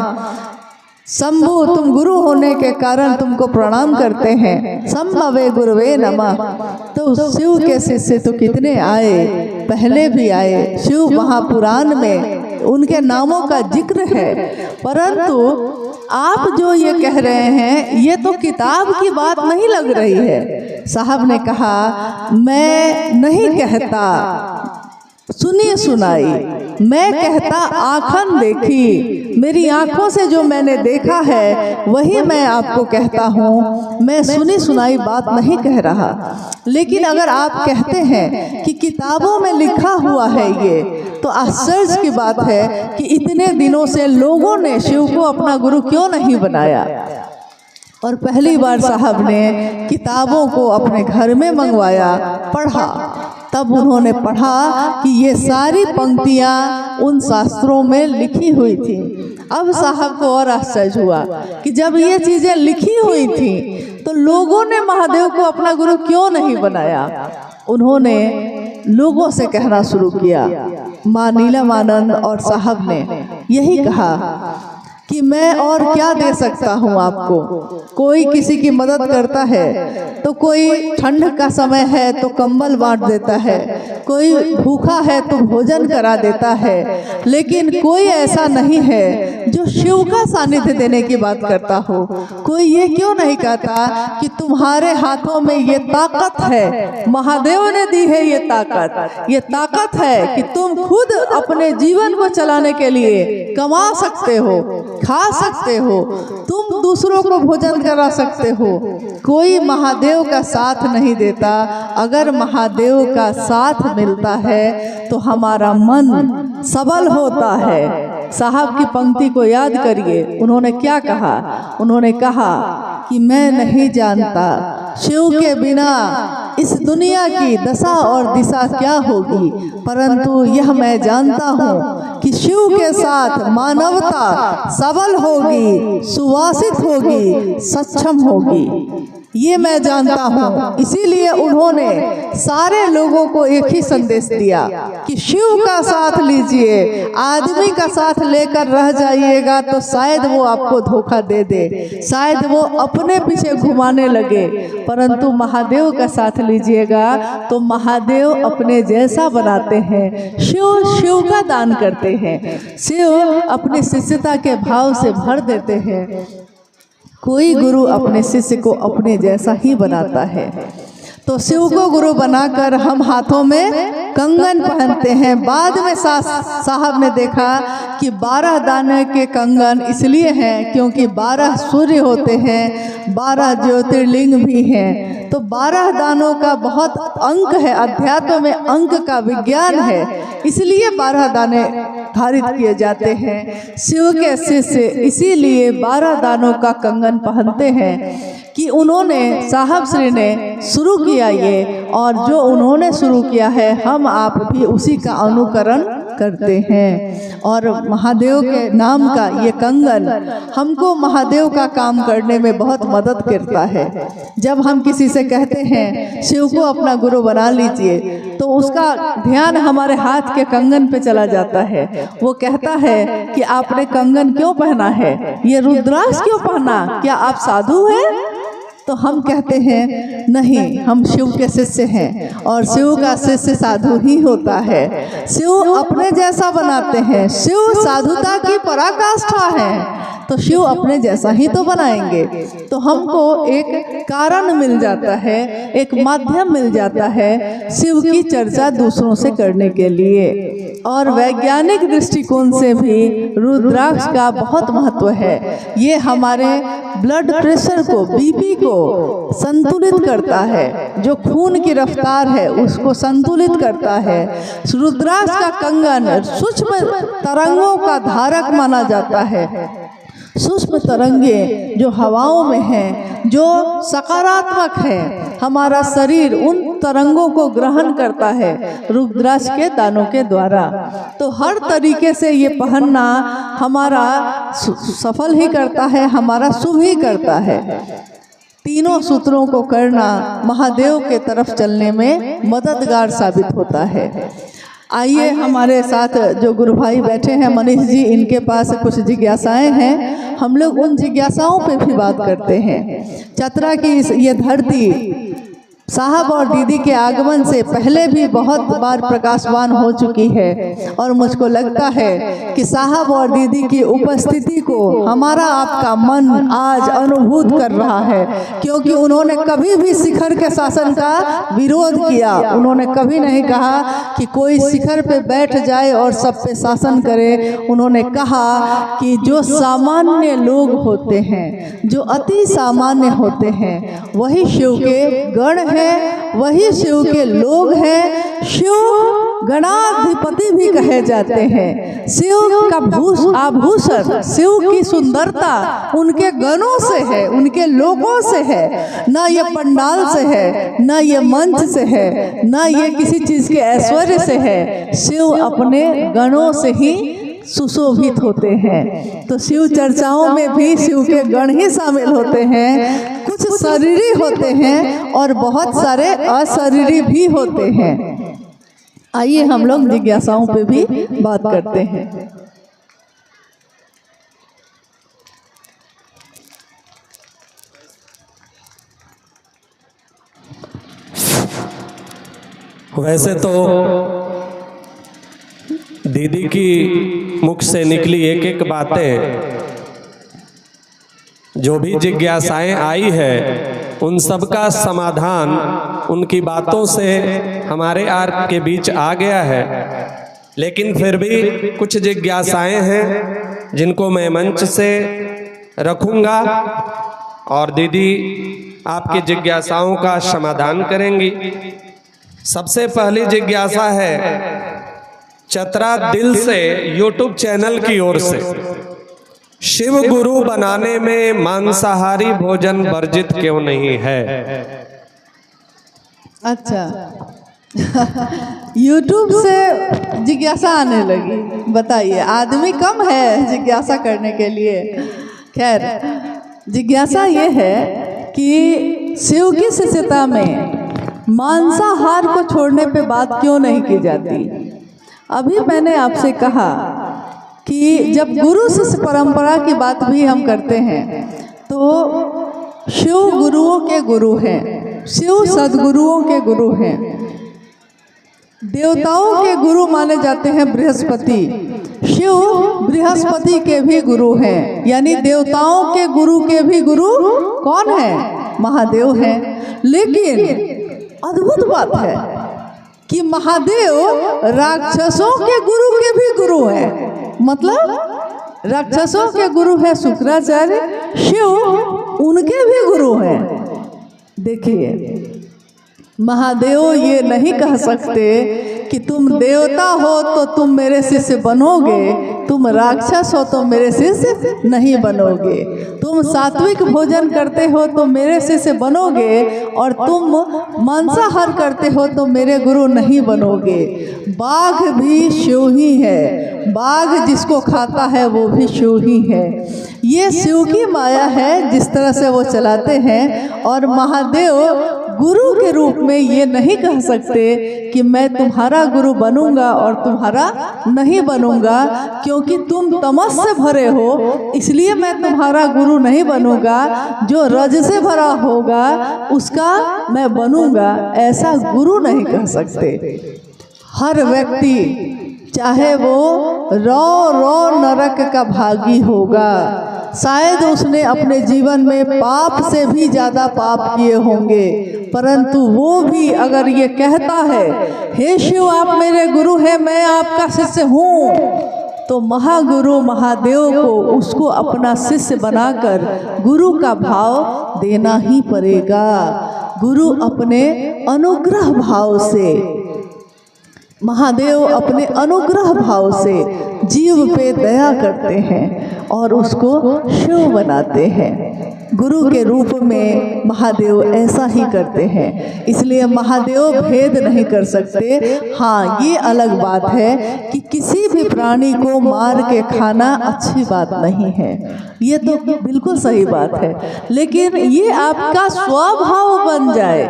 A: शंभु तुम गुरु होने के कारण तुमको प्रणाम करते हैं, संभवे गुरुवे नमः। तो शिव के शिष्य तो कितने आए, पहले भी आए, शिव महापुराण में उनके नामों का जिक्र है। परंतु आप जो ये कह रहे हैं ये तो किताब की बात नहीं लग रही है। साहब ने कहा, मैं नहीं कहता सुनी सुनाई, मैं कहता आँखन देखी, मेरी आँखों से जो मैंने देखा है वही मैं आपको कहता हूँ, मैं सुनी सुनाई बात नहीं कह रहा। लेकिन अगर आप कहते हैं कि किताबों में लिखा हुआ है ये, तो आश्चर्य की बात है कि इतने दिनों से लोगों ने शिव को अपना गुरु क्यों नहीं बनाया। और पहली बार साहब ने किताबों को अपने घर में मंगवाया, पढ़ा, तब उन्होंने पढ़ा कि ये सारी पंक्तियाँ उन शास्त्रों में लिखी हुई थी। अब साहब को और आश्चर्य हुआ कि जब ये चीज़ें लिखी हुई थी तो लोगों ने महादेव को अपना गुरु क्यों नहीं बनाया। उन्होंने लोगों से कहना शुरू किया। माँ नीलमानंद और साहब ने यही कहा कि मैं और क्या दे सकता हूँ आपको। कोई किसी की मदद करता है तो कोई ठंड का समय है तो कंबल बांट देता है, कोई भूखा है तो भोजन करा देता है, लेकिन कोई ऐसा नहीं है जो शिव का सानिध्य देने की बात करता हो। कोई ये क्यों नहीं कहता कि तुम्हारे हाथों में ये ताकत है, महादेव ने दी है ये ताकत है कि तुम खुद अपने जीवन को चलाने के लिए कमा सकते हो, खा सकते हो, तुम दूसरों को भोजन करा सकते हो। कोई महादेव का साथ नहीं देता। अगर महादेव का साथ मिलता है तो हमारा मन सबल होता है। साहब की पंक्ति को याद करिए, उन्होंने क्या कहा? उन्होंने कहा कि मैं नहीं जानता शिव के बिना इस दुनिया की दशा और दिशा क्या होगी, परंतु यह मैं जानता हूँ कि शिव के साथ मानवता सबल होगी, सुवासित होगी, सक्षम होगी। ये मैं जानता हूँ। इसीलिए उन्होंने सारे लोगों को एक ही संदेश दिया कि शिव का साथ लीजिए। आदमी का साथ लेकर रह जाइएगा तो शायद वो आपको धोखा दे दे, शायद वो अपने पीछे घुमाने लगे, परंतु महादेव का साथ लीजिएगा तो महादेव अपने जैसा बनाते हैं। शिव का दान करते हैं, शिव अपनी शिष्यता के भाव से भर देते हैं। कोई गुरु अपने शिष्य को अपने जैसा ही बनाता है। तो शिव को गुरु बनाकर हम हाथों में कंगन पहनते हैं। बाद में साहब ने देखा कि 12 दाने के कंगन इसलिए हैं क्योंकि 12 सूर्य होते हैं, 12 ज्योतिर्लिंग भी हैं। तो 12 दानों का बहुत अंक है, अध्यात्म में अंक का विज्ञान है, इसलिए 12 दाने धारित किए जाते हैं। शिव के शिष्य इसीलिए 12 दानों का कंगन पहनते हैं कि उन्होंने साहब श्री ने शुरू किया ये, और जो उन्होंने शुरू किया है हम आप भी उसी का अनुकरण करते हैं। और महादेव के नाम का ये कंगन हमको महादेव का काम करने में बहुत मदद करता है। जब हम किसी से कहते हैं शिव को अपना गुरु बना लीजिए तो उसका ध्यान हमारे हाथ के कंगन पे चला जाता है। वो कहता है कि आपने कंगन क्यों पहना है, ये रुद्राक्ष क्यों पहना, क्या आप साधु हैं? तो हम कहते हैं नहीं, हम शिव के शिष्य हैं और शिव का शिष्य साधु ही होता है। शिव अपने जैसा बनाते हैं, शिव साधुता की पराकाष्ठा है, तो शिव अपने जैसा ही तो बनाएंगे। तो हमको एक कारण मिल जाता है, एक माध्यम मिल जाता है शिव की चर्चा दूसरों से करने के लिए। और वैज्ञानिक दृष्टिकोण से भी रुद्राक्ष का बहुत महत्व है। ये हमारे ब्लड प्रेशर को, बीपी को संतुलित करता है, जो खून की रफ्तार है उसको संतुलित करता है। रुद्राक्ष का कंगन सूक्ष्म तरंगों का धारक माना जाता है। सूक्ष्म तरंगे जो हवाओं में हैं, जो सकारात्मक है, हमारा शरीर उन तरंगों को ग्रहण करता है रुद्राक्ष के दानों के द्वारा। तो हर तरीके से ये पहनना हमारा सफल ही करता है, हमारा शुभ ही करता है। तीनों सूत्रों को करना महादेव के तरफ चलने में मददगार साबित होता है। आइए हमारे साथ जो गुरु भाई बैठे हैं मनीष जी, इनके पास कुछ जिज्ञासाएं हैं, हम लोग उन जिज्ञासाओं पे भी बात करते हैं। चतरा की ये धरती साहब और दीदी के आगमन से पहले भी बहुत बार प्रकाशवान हो चुकी है, और मुझको लगता है कि साहब और दीदी की उपस्थिति को हमारा आपका मन आज अनुभूत कर रहा है, क्योंकि उन्होंने कभी भी शिखर के शासन का विरोध किया। उन्होंने कभी नहीं कहा कि कोई शिखर पे बैठ जाए और सब पे शासन करे। उन्होंने कहा कि जो सामान्य लोग होते हैं, जो अति सामान्य होते हैं, वही शिव के गण हैं, वही शिव के लोग हैं। शिव गणाधिपति भी कहे जाते हैं। शिव का आभूषण, शिव की सुंदरता उनके गणों से है, उनके लोगों से है, ना ये पंडाल से है, ना ये मंच से है, ना ये किसी चीज के ऐश्वर्य से है। शिव अपने गणों से ही सुशोभित होते हैं। तो शिव चर्चाओं में भी शिव के गण ही शामिल होते हैं। कुछ शरीरी होते हैं और बहुत सारे अशरीरी भी होते हैं। आइए हम लोग जिज्ञासाओं पे भी बात करते हैं।
B: वैसे तो दीदी की मुख से निकली एक एक बातें, जो भी जिज्ञासाएं आई है उन सब का समाधान उनकी बातों से हमारे आपके बीच आ गया है। लेकिन फिर भी कुछ जिज्ञासाएं हैं जिनको मैं मंच से रखूंगा और दीदी आपकी जिज्ञासाओं का समाधान करेंगी। सबसे पहली जिज्ञासा है चतरा दिल से यूट्यूब चैनल की ओर से, शिव गुरु बनाने में मांसाहारी भोजन वर्जित क्यों नहीं है?
A: अच्छा YouTube से जिज्ञासा आने लगी, बताइए। आदमी कम है जिज्ञासा करने के लिए। खैर, जिज्ञासा ये है कि शिव की शिष्यता में मांसाहार को छोड़ने पे बात क्यों नहीं की जाती। अभी मैंने आपसे कहा कि जब गुरु शिष्य परंपरा की बात भी हम करते हैं तो शिव गुरुओं के गुरु हैं, शिव सदगुरुओं के गुरु हैं। देवताओं के गुरु माने जाते हैं बृहस्पति, शिव बृहस्पति के भी गुरु हैं, यानी देवताओं के गुरु के भी गुरु कौन है? महादेव हैं। लेकिन अद्भुत बात है कि महादेव राक्षसों के गुरु के भी गुरु हैं। मतलब राक्षसों के गुरु है शुक्राचार्य, शिव उनके भी गुरु हैं। देखिए, महादेव ये नहीं कह सकते कि तुम देवता हो तो तुम मेरे शिष्य बनोगे, तुम राक्षस हो तो मेरे शिष्य नहीं बनोगे, तुम सात्विक भोजन करते हो तो मेरे शिष्य बनोगे, और तुम मांसाहार करते हो तो मेरे गुरु नहीं बनोगे। बाघ भी शिव ही है, बाघ जिसको खाता है वो भी शिव ही है। ये शिव की माया है जिस तरह से वो चलाते हैं। और महादेव गुरु के रूप में ये नहीं कह सकते कि मैं तुम्हारा गुरु बनूंगा और तुम्हारा नहीं बनूंगा, क्योंकि तुम तमस से भरे हो इसलिए मैं तुम्हारा गुरु नहीं बनूंगा, जो रज से भरा होगा उसका मैं बनूंगा, ऐसा गुरु नहीं कह सकते। हर व्यक्ति चाहे वो रौ नरक का भागी होगा, शायद उसने अपने जीवन में पाप से भी ज़्यादा पाप किए होंगे, परंतु वो भी अगर ये कहता है हे शिव आप मेरे गुरु हैं, मैं आपका शिष्य हूँ, तो महागुरु महादेव को उसको अपना शिष्य बनाकर गुरु का भाव देना ही पड़ेगा। गुरु अपने अनुग्रह भाव से, महादेव अपने अनुग्रह भाव से जीव पे दया करते हैं और उसको शिव बनाते हैं। गुरु के रूप में महादेव ऐसा ही करते हैं, इसलिए महादेव भेद नहीं कर सकते। हाँ, ये अलग बात है कि किसी भी प्राणी को मार के खाना अच्छी बात नहीं है, ये तो बिल्कुल सही बात है। लेकिन ये आपका स्वभाव बन जाए,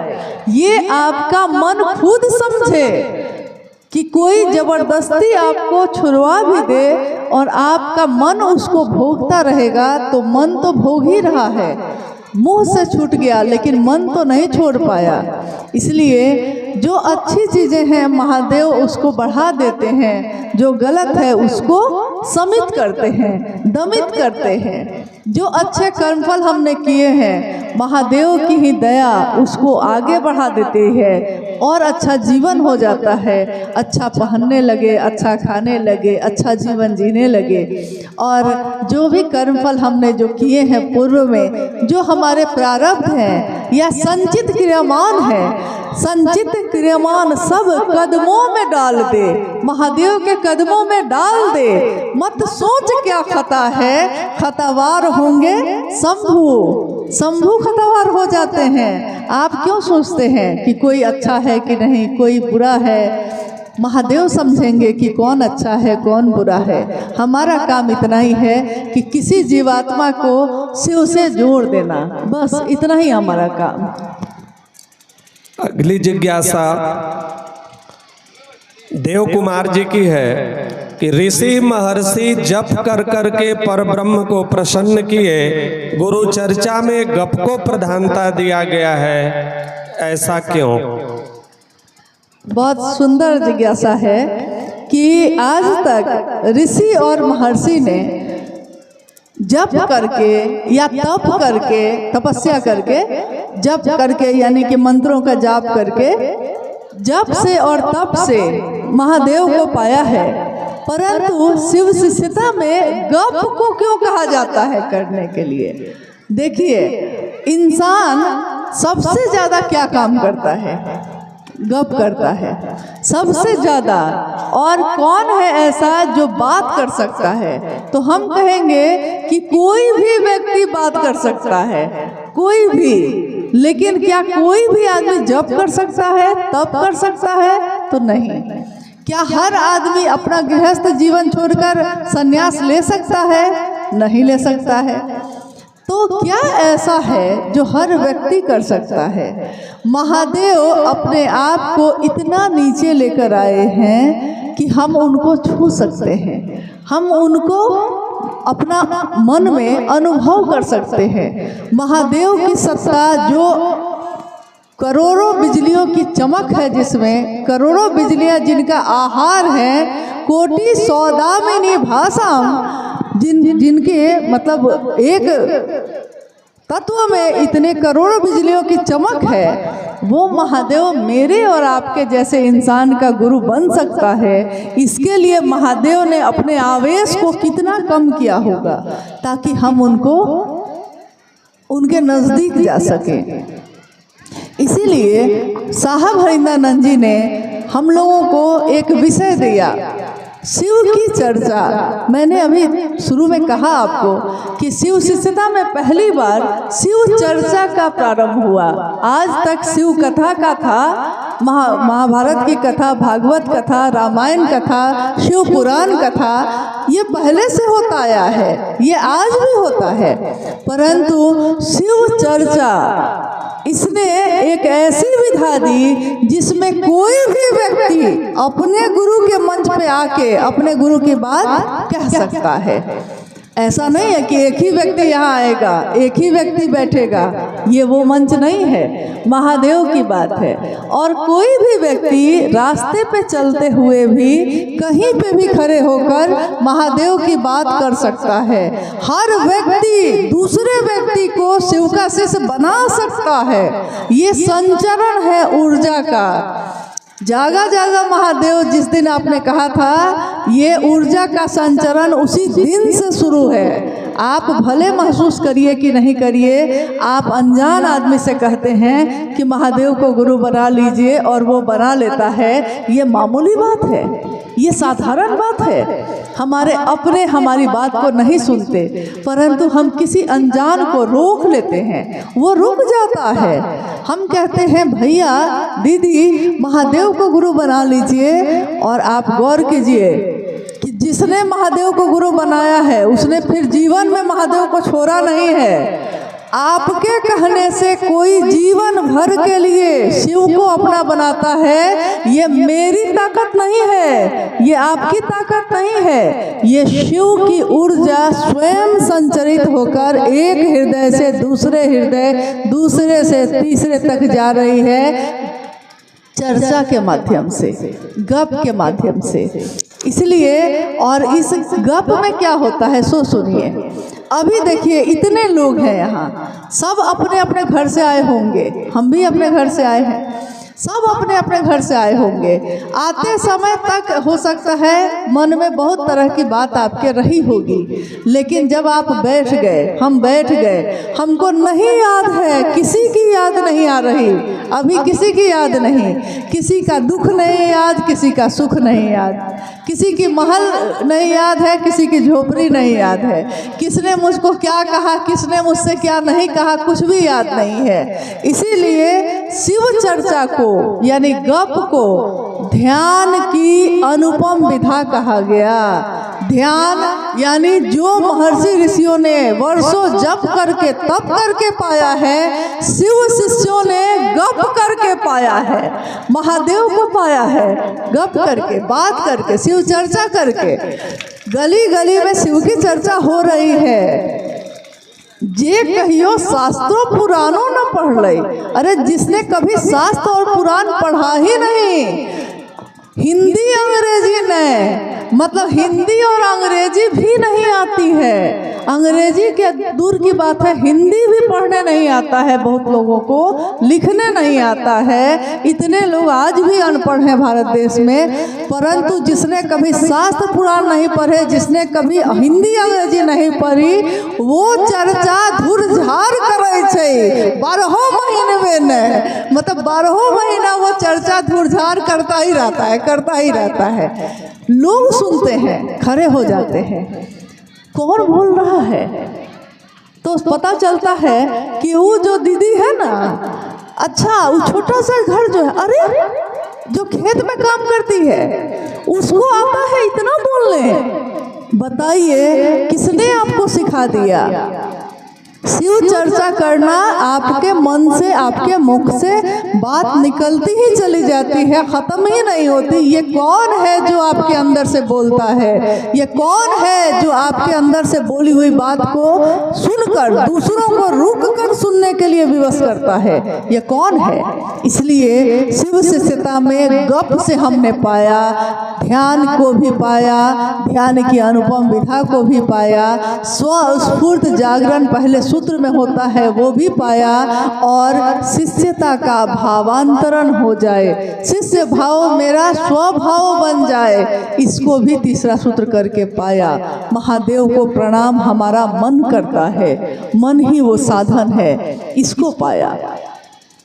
A: ये आपका मन खुद समझे कि कोई जबरदस्ती आपको छुड़वा भी दे और आपका मन उसको भोगता रहेगा, तो मन तो भोग ही रहा है, मुंह से छूट गया लेकिन मन तो नहीं छोड़ पाया। इसलिए जो अच्छी चीज़ें हैं महादेव उसको बढ़ा देते हैं, जो गलत है उसको समित करते हैं, दमित करते हैं। जो अच्छे कर्मफल हमने किए हैं महादेव की ही दया उसको आगे बढ़ा देती है और अच्छा जीवन हो जाता है, अच्छा पहनने लगे, अच्छा खाने लगे, अच्छा जीवन जीने लगे। और जो भी कर्मफल हमने जो किए हैं पूर्व में, जो हमारे प्रारब्ध हैं या संचित क्रियामान है, संचित क्रियामान सब कदमों में डाल दे, महादेव के कदमों में डाल दे। मत सोच क्या खता है, खतावार होंगे शंभु, शंभु खतावार हो जाते हैं। आप क्यों सोचते हैं कि कोई अच्छा है कि नहीं, कोई बुरा है? महादेव समझेंगे कि कौन अच्छा है कौन बुरा है। हमारा काम इतना ही है कि किसी जीवात्मा को शिव से जोड़ देना, बस इतना ही हमारा काम।
B: अगली जिज्ञासा देव कुमार जी की है कि ऋषि महर्षि जप कर कर के परब्रह्म को प्रसन्न किए, गुरु चर्चा में गप को प्रधानता दिया गया है, ऐसा क्यों?
A: बहुत सुंदर जिज्ञासा है कि आज तक ऋषि और महर्षि ने जप करके या तप करके, तपस्या करके, जप करके यानी कि मंत्रों का जाप करके, जप से और तप से महादेव को पाया है, परंतु शिव शिष्यता में गप को क्यों कहा जाता है करने के लिए? देखिए, इंसान सबसे ज्यादा क्या काम करता है? गप करता है सबसे ज्यादा। और कौन है ऐसा जो बात कर सकता है? तो हम कहेंगे कि कोई भी व्यक्ति बात कर सकता है, कोई भी। लेकिन क्या कोई भी आदमी जप कर सकता है, तप कर सकता है? तो नहीं। क्या हर आदमी अपना गृहस्थ जीवन छोड़कर संन्यास ले सकता है? नहीं ले सकता है। तो क्या ऐसा है जो हर व्यक्ति कर सकता है? महादेव अपने आप को इतना नीचे लेकर आए हैं कि हम उनको छू सकते हैं, हम उनको अपना मन में अनुभव कर सकते हैं। महादेव की सत्ता जो करोड़ों बिजलियों की चमक है, जिसमें करोड़ों बिजलियां जिनका आहार है, कोटि सौदामिनी भाषाम, जिनके मतलब एक तत्व में इतने करोड़ों बिजलियों की चमक है, वो महादेव मेरे और आपके जैसे इंसान का गुरु बन सकता है। इसके लिए महादेव ने अपने आवेश को कितना कम किया होगा ताकि हम उनके नजदीक जा सके। इसीलिए साहब हरिंद्रानंद जी ने हम लोगों को एक विषय दिया, शिव की चर्चा। मैंने अभी शुरू में कहा आपको कि शिव शिष्यता में पहली बार शिव चर्चा का प्रारंभ हुआ। आज तक शिव कथा का था, महाभारत की कथा, भागवत कथा, रामायण कथा, शिव पुराण कथा, ये पहले से होता आया है, ये आज भी होता है। परंतु शिव चर्चा इसने एक ऐसी विधा दी जिसमें कोई भी व्यक्ति अपने गुरु के मंच पे आके अपने गुरु की बात कह सकता है। ऐसा नहीं है कि एक ही व्यक्ति यहाँ आएगा, एक ही व्यक्ति बैठेगा, ये वो मंच नहीं है, महादेव की बात है। और कोई भी व्यक्ति रास्ते पे चलते हुए भी कहीं पे भी खड़े होकर महादेव की बात कर सकता है। हर व्यक्ति दूसरे व्यक्ति को शिव का शिष्य बना सकता है। ये संचरण है ऊर्जा का। जागा जागा महादेव, जिस दिन आपने कहा था, ये ऊर्जा का संचरण उसी दिन से शुरू है। आप भले महसूस करिए कि नहीं करिए, आप अनजान आदमी से कहते हैं कि महादेव को गुरु बना लीजिए और वो बना लेता है, ये मामूली बात है, ये साधारण बात है। हमारे अपने हमारी बात को नहीं सुनते, परंतु हम किसी अनजान को रोक लेते हैं, वो रुक जाता है। हम कहते हैं भैया दीदी महादेव को गुरु बना लीजिए, और आप गौर कीजिए कि जिसने महादेव को गुरु बनाया है उसने फिर जीवन में महादेव को छोड़ा नहीं है। आपके कहने से कोई जीवन भर के लिए शिव को अपना बनाता है, ये मेरी ताकत नहीं है, ये आपकी ताकत नहीं है, ये शिव की ऊर्जा स्वयं संचरित होकर एक हृदय से दूसरे हृदय, दूसरे से तीसरे तक जा रही है, चर्चा के माध्यम से, गप के माध्यम से। इसलिए और इस गप में क्या होता है सो सुनिए। अभी देखिए इतने लोग हैं यहाँ, सब अपने अपने घर से आए होंगे, हम भी अपने घर से आए हैं, सब अपने अपने घर से आए होंगे। आते समय तक हो सकता है मन में बहुत तरह की बात आपके रही होगी, लेकिन जब आप बैठ गए, हम बैठ गए, हमको नहीं याद है, किसी की याद नहीं आ रही, अभी किसी की याद नहीं, किसी का दुख नहीं याद, किसी का सुख नहीं याद, किसी की महल नहीं याद है, किसी की झोपड़ी नहीं याद है, किसने मुझको क्या कहा, किसने मुझसे क्या नहीं कहा, कुछ भी याद नहीं है। इसीलिए शिव चर्चा को यानी गप को ध्यान की अनुपम विधा कहा गया। ध्यान यानी जो महर्षि ऋषियों ने वर्षों जप करके तप करके पाया है, शिव शिष्यों ने गप करके पाया है, महादेव को पाया है गप करके, बात करके, शिव चर्चा करके। गली गली में शिव की चर्चा हो रही है। जे कहियो शास्त्रों पुराणों न पढ़ ले, अरे जिसने कभी शास्त्र और पुराण पढ़ा ही नहीं, हिंदी अंग्रेजी नहीं, मतलब हिंदी और अंग्रेजी भी नहीं आती है। अंग्रेजी के दूर की बात है, हिंदी भी पढ़ने नहीं आता है बहुत लोगों को, लिखने नहीं आता है। इतने लोग आज भी अनपढ़ हैं भारत देश में। परंतु जिसने कभी शास्त्र पुराण नहीं पढ़े, जिसने कभी हिंदी अंग्रेजी नहीं पढ़ी, वो चर्चा धुरझार करे छे 12 महीने में, मतलब 12 महीना वो चर्चा धुरझार करता ही रहता है। लोग सुनते हैं, खड़े हो जाते हैं, कौन बोल रहा है? तो पता चलता है कि वो जो दीदी है ना, अच्छा वो छोटा सा घर जो है, अरे जो खेत में काम करती है, उसको आता है इतना बोलने। बताइए किसने आपको सिखा दिया? शिव चर्चा करना आपके मन से, आपके मुख से बात निकलती ही चली जाती है, खत्म ही नहीं होती। ये कौन है जो आपके अंदर से बोलता है? ये कौन है जो आपके अंदर से बोली हुई बात को सुनकर दूसरों को रुक कर सुनने के लिए विवश करता है? ये कौन है? इसलिए शिव शिष्यता में गप से हमने पाया, ध्यान को भी पाया, ध्यान की अनुपम विधा को भी पाया, स्वस्फूर्त जागरण पहले सूत्र में होता है वो भी पाया, और शिष्यता का भावांतरण हो जाए, शिष्य भाव मेरा स्वभाव बन जाए, इसको भी तीसरा सूत्र करके पाया। महादेव को प्रणाम हमारा मन करता है, मन ही वो साधन है, इसको पाया।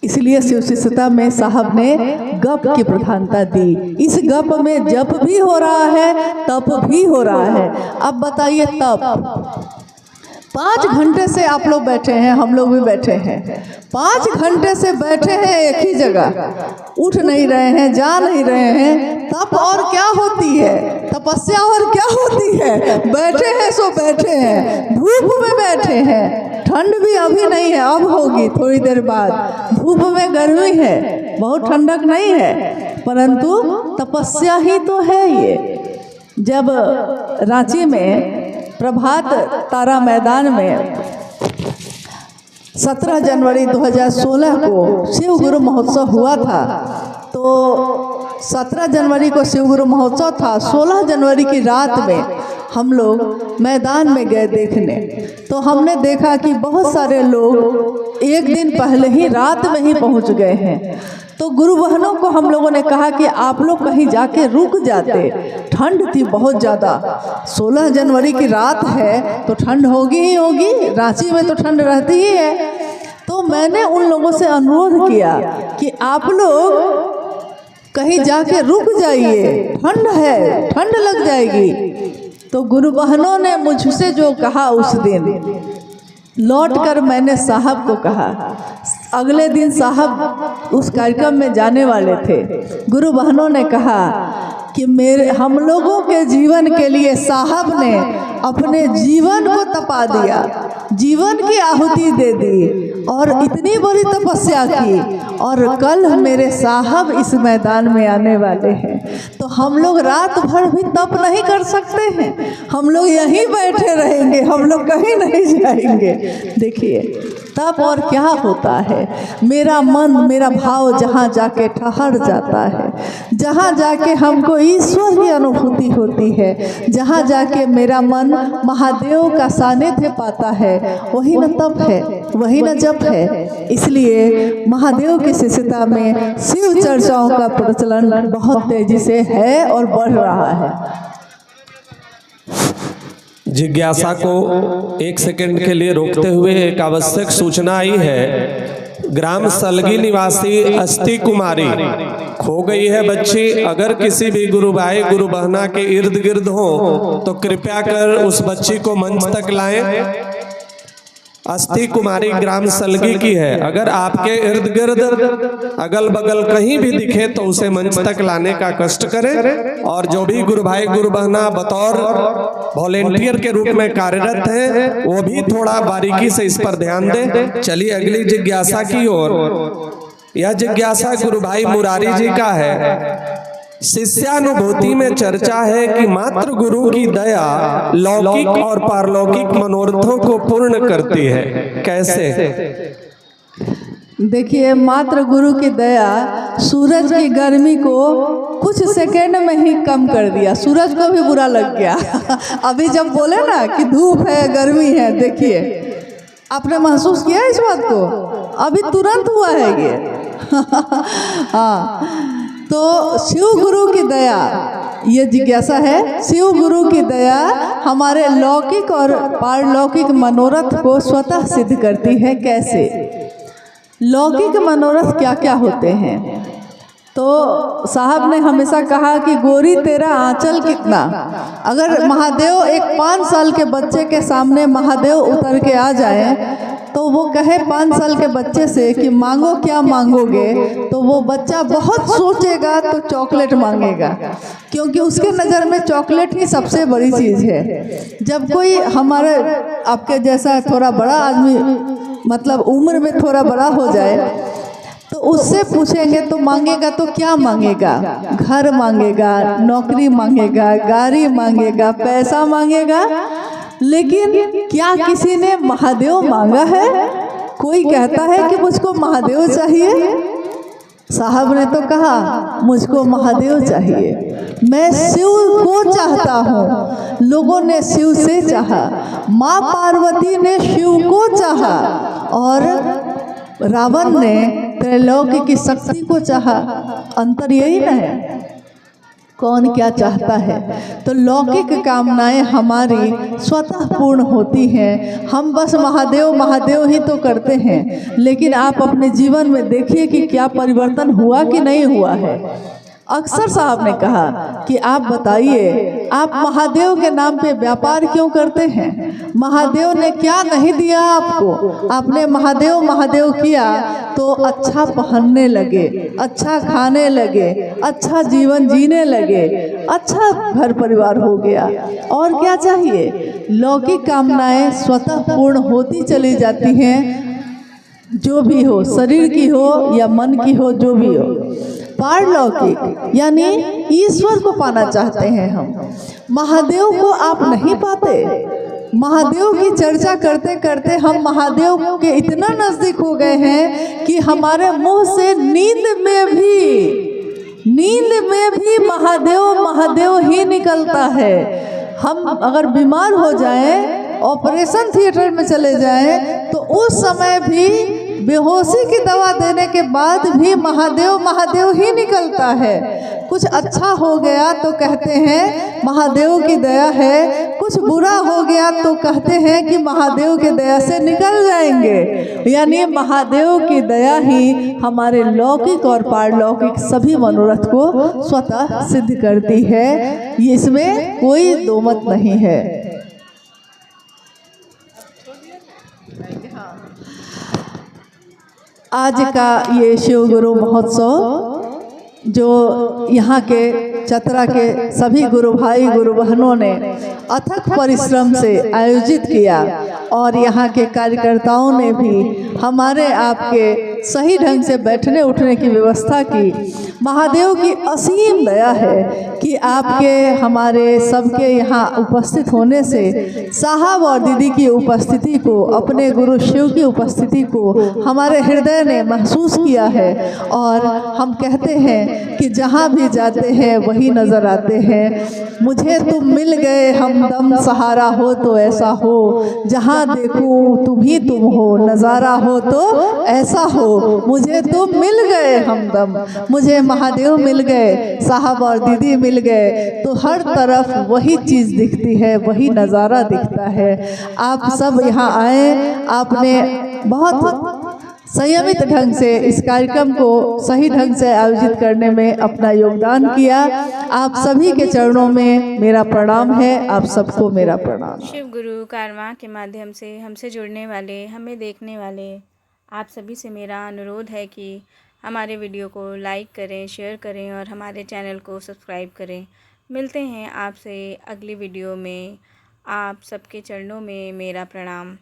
A: इसलिए शिव शिष्यता में साहब ने गप की प्रधानता दी। इस गप में जप भी हो रहा है, तप भी हो रहा है। अब बताइए तप 5 घंटे से आप लोग बैठे हैं, हम लोग भी बैठे हैं, 5 घंटे से बैठे हैं एक ही जगह, उठ नहीं रहे हैं, जा नहीं रहे हैं। तप और क्या होती है? तपस्या और क्या होती है? बैठे हैं सो बैठे हैं, धूप में बैठे हैं। ठंड भी अभी नहीं है, अब होगी थोड़ी देर बाद। धूप में गर्मी है, बहुत ठंडक नहीं है, परंतु तपस्या ही तो है ये। जब रांची में प्रभात तारा मैदान में 17 जनवरी 2016 को शिव गुरु महोत्सव हुआ था, तो 17 जनवरी को शिव गुरु महोत्सव था, 16 जनवरी की रात में हम लोग मैदान में गए देखने। तो हमने देखा कि बहुत सारे लोग एक दिन पहले ही रात में ही पहुंच गए हैं। तो गुरु बहनों को हम लोगों ने कहा कि आप लोग कहीं जाके रुक जाते, ठंड थी बहुत ज़्यादा, 16 जनवरी की रात है तो ठंड होगी ही होगी, रांची में तो ठंड रहती ही है। तो मैंने उन लोगों से अनुरोध किया कि आप लोग कहीं जाके रुक जाइए, ठंड है, ठंड लग जाएगी। तो गुरु बहनों ने मुझसे जो कहा उस दिन, लौटकर मैंने साहब को कहा, अगले दिन साहब उस कार्यक्रम में जाने वाले थे। गुरु बहनों ने कहा कि हम लोगों के जीवन के लिए साहब ने अपने जीवन को तपा दिया, जीवन की आहुति दे दी और इतनी बड़ी तपस्या की, और कल मेरे साहब इस मैदान में आने वाले हैं। तो हम लोग रात भर भी तप नहीं कर सकते हैं, हम लोग यहीं बैठे रहेंगे, हम लोग कहीं नहीं जाएंगे। देखिए तप और क्या होता है, मेरा मन, मेरा भाव जहाँ जाके ठहर जाता है, जहाँ जाके हमको ईश्वर की अनुभूति होती है, जहाँ जाके मेरा मन महादेव का सानिध्य पाता है, वही न तप है, वही न जप है। इसलिए महादेव की शिष्यता में शिव चर्चाओं का प्रचलन बहुत तेजी से है और बढ़ रहा है।
B: जिज्ञासा को 1 सेकंड के लिए रोकते हुए एक आवश्यक सूचना आई है। ग्राम सलगी निवासी अस्ति कुमारी खो गई है बच्ची। अगर किसी भी गुरु भाई गुरु बहना के इर्द गिर्द हो तो कृपया कर उस बच्ची को मंच तक लाएं। अस्ति कुमारी ग्राम सलगी की है। अगर आपके इर्द गिर्द अगल बगल कहीं भी दिखे तो उसे मंच तक लाने का कष्ट करें। और जो भी गुरु भाई गुरु बहना बतौर वॉलेंटियर के रूप में कार्यरत हैं, वो भी थोड़ा बारीकी से इस पर ध्यान दें। चलिए अगली जिज्ञासा की ओर। यह जिज्ञासा गुरु भाई मुरारी जी का है। शिष्यानुभूति में चर्चा है कि मात्र गुरु की दया लौकिक और पारलौकिक मनोरथों को पूर्ण करती है, कैसे?
A: देखिए, मात्र गुरु की दया सूरज की गर्मी को कुछ सेकंड में ही कम कर दिया। सूरज को भी बुरा लग गया। अभी जब बोले ना कि धूप है, गर्मी है, देखिए आपने महसूस किया इस बात को? अभी तुरंत हुआ है ये। हाँ, तो शिव गुरु की दया, ये जिज्ञासा है, शिव गुरु की दया हमारे लौकिक और पारलौकिक मनोरथ को स्वतः सिद्ध करती है। कैसे? लौकिक मनोरथ क्या क्या होते हैं? तो साहब ने हमेशा कहा कि गोरी तेरा आंचल कितना। अगर महादेव एक 5 साल के बच्चे के सामने महादेव उतर के आ जाए तो वो कहे 5 साल के बच्चे से कि मांगो क्या मांगोगे, तो वो बच्चा बहुत सोचेगा तो चॉकलेट मांगेगा, क्योंकि उसके नज़र में चॉकलेट ही सबसे बड़ी चीज़ है। जब कोई हमारे आपके जैसा थोड़ा बड़ा आदमी, मतलब उम्र में थोड़ा बड़ा हो जाए, तो उससे पूछेंगे तो मांगेगा तो क्या मांगेगा? घर मांगेगा, नौकरी मांगेगा, गाड़ी मांगेगा, पैसा मांगेगा। लेकिन क्या किसी ने महादेव मांगा है? कोई कहता है कि मुझको महादेव चाहिए? साहब ने तो कहा मुझको महादेव चाहिए, मैं शिव को चाहता हूँ। लोगों ने शिव से चाहा, माँ पार्वती ने शिव को चाहा और रावण ने त्रैलोक्य की शक्ति को चाहा। अंतर यही ना है, कौन क्या चाहता है। तो लौकिक कामनाएं हमारी स्वतः पूर्ण होती हैं। हम बस महादेव महादेव ही तो करते हैं, लेकिन आप अपने जीवन में देखिए कि क्या परिवर्तन हुआ कि नहीं हुआ है। अक्सर साहब ने कहा कि आप बताइए, आप महादेव के नाम पे व्यापार क्यों करते हैं? महादेव ने क्या नहीं दिया आपको? आपने महादेव महादेव किया तो अच्छा पहनने लगे, अच्छा खाने लगे, अच्छा जीवन जीने लगे, अच्छा घर परिवार हो गया। और क्या चाहिए? लौकिक कामनाएं स्वतः पूर्ण होती चली जाती हैं, जो भी हो, शरीर की हो या मन की हो, जो भी हो। पारलौकिक यानी ईश्वर को पाना चाहते हैं हम, महादेव को आप नहीं पाते। महादेव की चर्चा करते करते हम महादेव के इतना नजदीक हो गए हैं कि हमारे मुंह से नींद में भी महादेव महादेव ही निकलता है। हम अगर बीमार हो जाएं, ऑपरेशन थिएटर में चले जाएं, तो उस समय भी बेहोशी की दवा देने के बाद भी महादेव महादेव ही निकलता है। कुछ अच्छा हो गया तो कहते हैं महादेव की दया है, कुछ बुरा हो गया तो कहते हैं कि महादेव की दया से निकल जाएंगे। यानी महादेव की दया ही हमारे लौकिक और पारलौकिक सभी मनोरथ को स्वतः सिद्ध करती है, ये इसमें कोई दो मत नहीं है। आज का ये शिव गुरु महोत्सव जो यहाँ के चतरा के सभी गुरु भाई गुरु बहनों ने अथक परिश्रम से आयोजित किया और यहाँ के कार्यकर्ताओं ने भी हमारे आपके सही ढंग से बैठने उठने की व्यवस्था की। महादेव की असीम दया है कि आपके हमारे सबके यहाँ उपस्थित होने से साहब और दीदी की उपस्थिति को, अपने गुरु शिव की उपस्थिति को हमारे हृदय ने महसूस किया है। और हम कहते हैं कि जहाँ भी जाते हैं वही नज़र आते हैं। मुझे तुम मिल गए हमदम, सहारा हो तो ऐसा हो, जहाँ देखूं तुम ही तुम हो, नज़ारा हो तो ऐसा हो। मुझे तुम मिल गए हमदम, मुझे महादेव मिल गए, साहब और दीदी मिल गए, तो हर तरफ वही चीज़ दिखती है, वही नज़ारा दिखता है। आप सब यहाँ आए, आपने बहुत संयमित ढंग से इस कार्यक्रम को सही ढंग से आयोजित करने में अपना योगदान किया। आप सभी के चरणों में मेरा प्रणाम है, आप सबको मेरा प्रणाम।
C: शिव गुरु कारवां के माध्यम से हमसे जुड़ने वाले, हमें देखने वाले आप सभी से मेरा अनुरोध है कि हमारे वीडियो को लाइक करें, शेयर करें और हमारे चैनल को सब्सक्राइब करें। मिलते हैं आपसे अगली वीडियो में। आप सबके चरणों में मेरा प्रणाम।